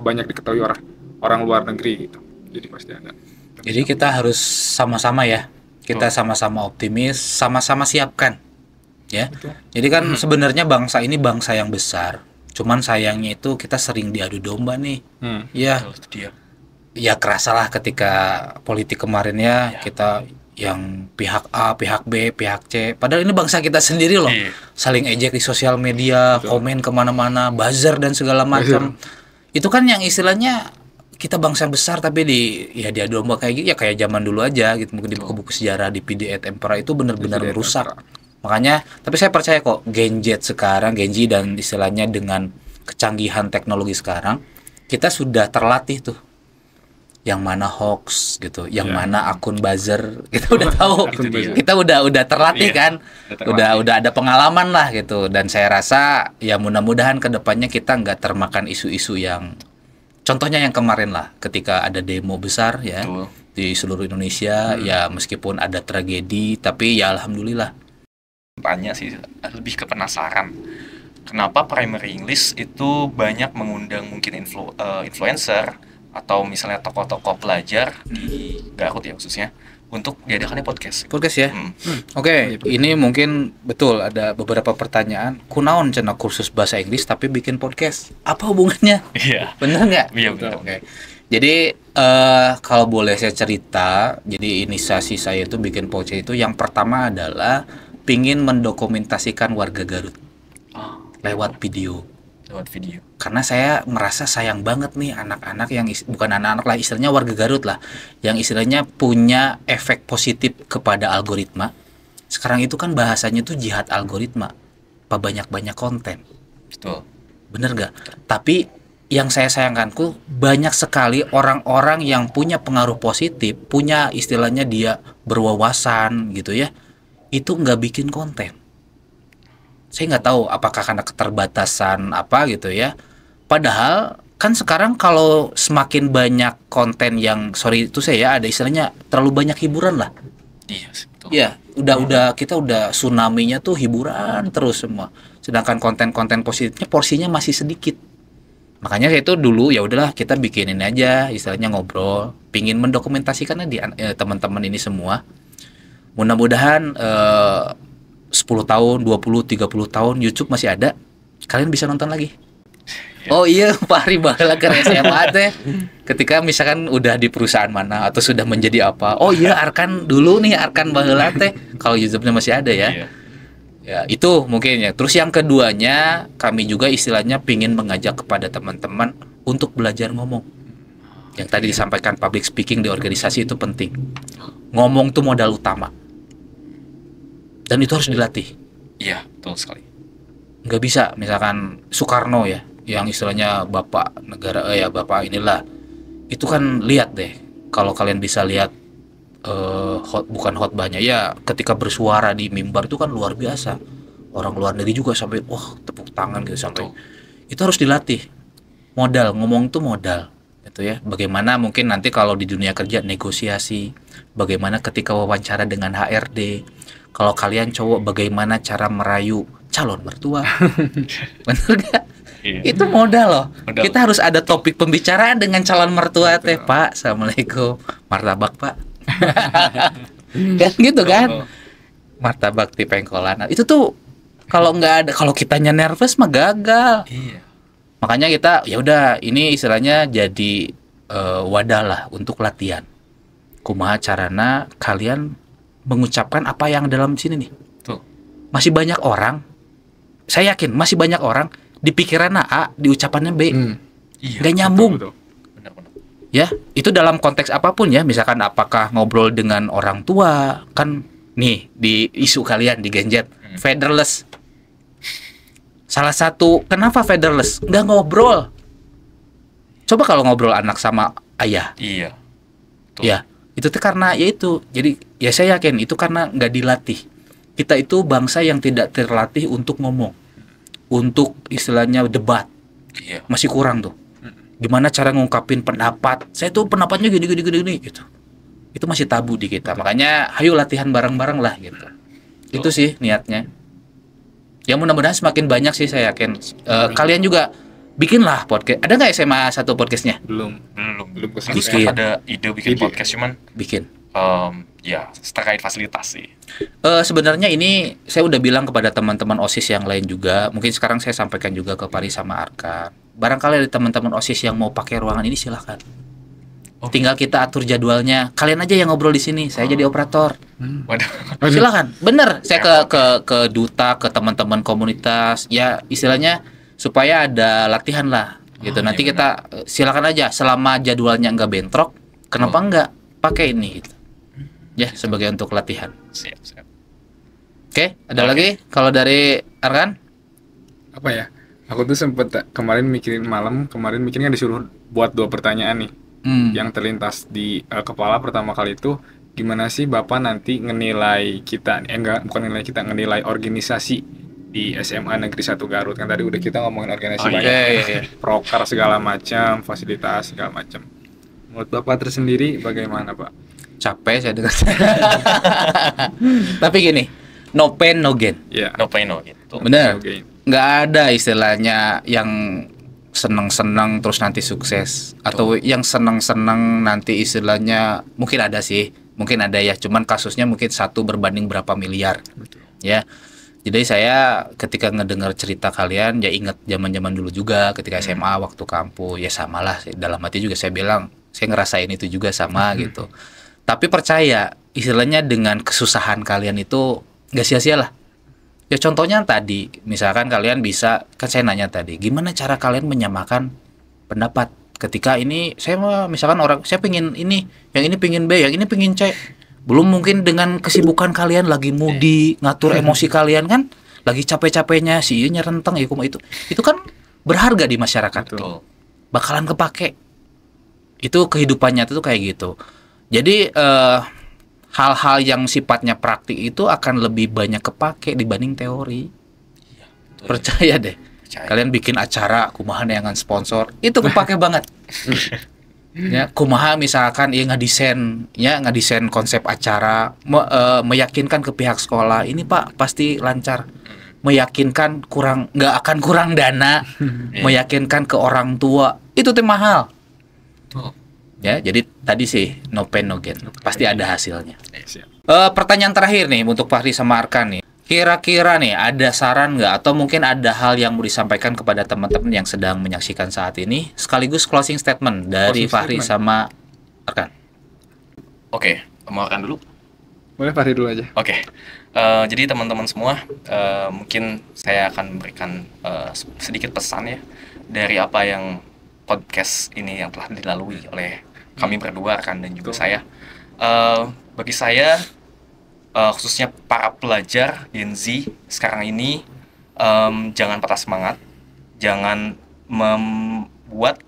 banyak diketahui orang luar negeri gitu. Jadi pasti ada. Jadi kita harus sama-sama ya. Kita sama-sama optimis, sama-sama siapkan. Ya. Betul. Jadi kan sebenarnya bangsa ini bangsa yang besar. Cuman sayangnya itu kita sering diadu domba nih. Ya, Itu dia. ya kerasalah ketika politik kemarin ya, kita yang pihak A, pihak B, pihak C. Padahal ini bangsa kita sendiri loh. Iya. Saling ejek di sosial media, komen kemana-mana, buzzer dan segala macam. Itu kan yang istilahnya kita bangsa besar tapi diadu domba kayak gitu ya, kayak zaman dulu aja gitu. Mungkin di buku-buku sejarah di PD et Impera itu benar-benar merusak. Makanya, tapi saya percaya kok Gen Z sekarang, Gen Z dan istilahnya dengan kecanggihan teknologi sekarang, kita sudah terlatih tuh. Yang mana hoax gitu, yang mana akun buzzer, kita udah tahu. Kita udah terlatih kan. Udah ada pengalaman lah gitu. Dan saya rasa ya mudah-mudahan kedepannya kita nggak termakan isu-isu yang contohnya yang kemarin lah, ketika ada demo besar ya. Betul. Di seluruh Indonesia ya, meskipun ada tragedi tapi ya alhamdulillah. Tanya sih, lebih ke penasaran kenapa primary English itu banyak mengundang mungkin influencer atau misalnya tokoh-tokoh pelajar di Garut ya khususnya untuk diadakannya podcast. Podcast ya. Hmm. Oke, ini mungkin betul ada beberapa pertanyaan. Kunaon cenah kursus bahasa Inggris tapi bikin podcast? Apa hubungannya? Iya. Bener nggak? Iya, bener. Oke. Jadi kalau boleh saya cerita, jadi inisiasi saya itu bikin Poce itu yang pertama adalah pingin mendokumentasikan warga Garut lewat video. Karena saya merasa sayang banget nih anak-anak yang bukan anak-anak lah, istilahnya warga Garut lah, yang istilahnya punya efek positif kepada algoritma. Sekarang itu kan bahasanya tuh jihad algoritma, banyak-banyak konten. Betul. Bener gak? Tapi yang saya sayangkanku banyak sekali orang-orang yang punya pengaruh positif, punya istilahnya dia berwawasan gitu ya, itu nggak bikin konten. Saya nggak tahu apakah karena keterbatasan apa gitu ya. Padahal kan sekarang kalau semakin banyak konten yang sorry itu saya ya, ada istilahnya terlalu banyak hiburan lah. Iya, betul. Ya, kita udah tsunami-nya tuh hiburan terus semua. Sedangkan konten-konten positifnya porsinya masih sedikit. Makanya saya itu dulu ya udahlah kita bikinin aja istilahnya ngobrol, pingin mendokumentasikannya di teman-teman ini semua. Mudah-mudahan 10 tahun, 20, 30 tahun YouTube masih ada, kalian bisa nonton lagi. Oh iya, Pak Ari baheula ke SMA teh. Ketika misalkan udah di perusahaan mana atau sudah menjadi apa. Oh iya, Arkan dulu nih, Arkan baheula teh. Kalau YouTube-nya masih ada ya. Iya. Ya, itu mungkin ya. Terus yang keduanya, kami juga istilahnya pingin mengajak kepada teman-teman untuk belajar ngomong. Yang tadi disampaikan public speaking di organisasi itu penting. Ngomong tuh modal utama. Dan itu harus dilatih. Iya, betul sekali. Nggak bisa, misalkan Soekarno ya, yang istilahnya bapak negara, bapak inilah. Itu kan lihat deh, kalau kalian bisa lihat bukan khotbahnya ya, ketika bersuara di mimbar itu kan luar biasa. Orang luar negeri juga sampai wah tepuk tangan gitu sampai. Betul. Itu harus dilatih. Modal, ngomong tuh modal. Gitu ya. Bagaimana mungkin nanti kalau di dunia kerja negosiasi, bagaimana ketika wawancara dengan HRD. Kalau kalian cowok bagaimana cara merayu calon mertua. Bener gak? Iya. Itu modal loh. Modal. Kita harus ada topik pembicaraan dengan calon mertua teh, Pak. Assalamualaikum. Martabak, Pak. Kan gitu kan? Martabak di pengkolan. Itu tuh kalau nggak ada, kalau kitanya nervous mah gagal. Iya. Makanya kita ya udah ini istilahnya jadi wadah lah untuk latihan. Kumaha carana kalian mengucapkan apa yang dalam sini nih. Tuh. Masih banyak orang, saya yakin masih banyak orang di pikirannya A, di ucapannya B. Iya. Nggak nyambung. Betul. Benar-benar. Ya, itu dalam konteks apapun ya, misalkan apakah ngobrol dengan orang tua, kan nih di isu kalian di Genjet, fatherless. Salah satu, kenapa fatherless? Nggak ngobrol. Coba kalau ngobrol anak sama ayah. Iya. Betul. Ya, itu tuh karena ya itu. Jadi ya saya yakin itu karena nggak dilatih. Kita itu bangsa yang tidak terlatih untuk ngomong, untuk istilahnya debat. Iya. Masih kurang tuh. Gimana cara ngungkapin pendapat? Saya tuh pendapatnya gini gitu. Itu masih tabu di kita. Makanya ayo latihan bareng-bareng lah gitu. Itu sih niatnya. Ya mudah-mudahan semakin banyak sih saya yakin. Kalian juga bikinlah podcast. Ada nggak SMA satu podcastnya? Belum kesini. Bikin. Saya ada ide bikin Ide. podcast cuman Bikin. ya terkait fasilitas sih. Sebenarnya ini saya udah bilang kepada teman-teman OSIS yang lain juga. Mungkin sekarang saya sampaikan juga ke Pari sama Arkan. Barangkali ada teman-teman OSIS yang mau pakai ruangan ini silahkan. Tinggal kita atur jadwalnya. Kalian aja yang ngobrol di sini. Saya jadi operator. Waduh. Silakan. Bener. Saya ke duta, ke teman-teman komunitas. Ya istilahnya supaya ada latihan lah. Gitu. Nanti iya kita silakan aja. Selama jadwalnya nggak bentrok, kenapa nggak pakai ini? Gitu. Ya sebagai untuk latihan. Siap. Oke, ada lagi kalau dari Arkan? Apa ya? Aku tuh sempet kemarin mikirnya disuruh buat 2 pertanyaan nih. Yang terlintas di kepala pertama kali itu, gimana sih Bapak nanti ngenilai kita, bukan nilai kita, ngenilai organisasi di SMA Negeri 1 Garut. Kan tadi udah kita ngomongin organisasi banyak, proker segala macam, fasilitas segala macam. Menurut Bapak tersendiri bagaimana Pak? Capek saya dengar. Tapi gini, no pain no gain. Ya, No pain no gain. Tuh. Bener. oke. Nggak ada istilahnya yang seneng-seneng terus nanti sukses, atau yang seneng-seneng nanti istilahnya mungkin ada sih, Mungkin ada ya, cuman kasusnya mungkin 1 berbanding berapa miliar. Ya. Jadi saya ketika ngedengar cerita kalian ya ingat zaman-zaman dulu juga ketika SMA waktu kampus, ya samalah dalam hati juga saya bilang saya ngerasain itu juga sama gitu. Tapi percaya istilahnya dengan kesusahan kalian itu nggak sia-sia lah. Ya contohnya tadi, misalkan kalian bisa, kan saya nanya tadi, gimana cara kalian menyamakan pendapat ketika ini saya misalkan orang saya pingin ini, yang ini pingin B, yang ini pingin C. Belum mungkin dengan kesibukan kalian lagi moody, ngatur emosi kalian kan, lagi capek-capeknya si ieu renteng ya kumaha itu kan berharga di masyarakat. Betul. Bakalan kepake. Itu kehidupannya tuh kayak gitu. Jadi hal-hal yang sifatnya praktik itu akan lebih banyak kepake dibanding teori. Betul. Percaya deh. Percaya. Kalian bikin acara kumaha neangan sponsor, itu kepake banget. Ya, kumaha misalkan ya ngadesain konsep acara, meyakinkan ke pihak sekolah, ini Pak pasti lancar. Meyakinkan nggak akan kurang dana, meyakinkan ke orang tua, itu teh mahal. Betul. Ya, jadi tadi sih no pain no gain, pasti ada hasilnya. Siap. Pertanyaan terakhir nih untuk Fahri sama Arkan nih. Kira-kira nih ada saran nggak atau mungkin ada hal yang mau disampaikan kepada teman-teman yang sedang menyaksikan saat ini sekaligus closing statement dari Fahri sama Arkan. Oke, mau Arkan dulu? Boleh Fahri dulu aja. Oke. Jadi teman-teman semua, mungkin saya akan memberikan sedikit pesan ya dari apa yang podcast ini yang telah dilalui oleh kami berdua, Arkan dan juga saya. Bagi saya, khususnya para pelajar Gen Z sekarang ini, jangan patah semangat, jangan membuat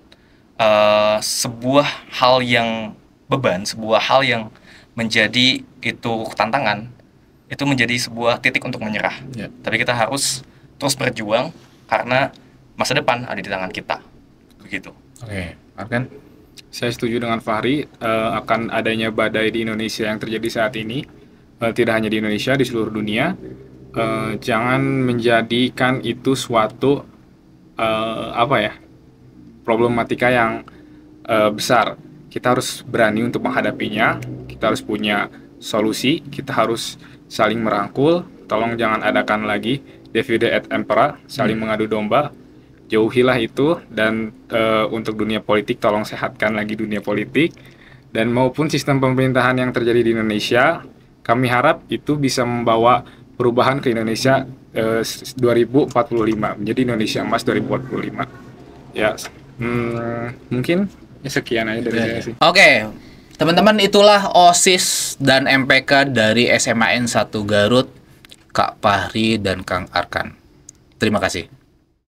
sebuah hal yang beban, sebuah hal yang menjadi itu tantangan, itu menjadi sebuah titik untuk menyerah. Ya. Tapi kita harus terus berjuang karena masa depan ada di tangan kita. Begitu. Oke, Arkan. Saya setuju dengan Fahri akan adanya badai di Indonesia yang terjadi saat ini. Tidak hanya di Indonesia, di seluruh dunia. Jangan menjadikan itu suatu problematika yang besar. Kita harus berani untuk menghadapinya. Kita harus punya solusi. Kita harus saling merangkul. Tolong jangan adakan lagi divide et impera, saling mengadu domba. Jauhilah itu, dan untuk dunia politik tolong sehatkan lagi dunia politik, dan maupun sistem pemerintahan yang terjadi di Indonesia. Kami harap itu bisa membawa perubahan ke Indonesia 2045, menjadi Indonesia Emas 2045. Ya, mungkin sekian aja dari saya sih. Oke, teman-teman, itulah OSIS dan MPK dari SMAN 1 Garut, Kak Fahri dan Kang Arkan. Terima kasih.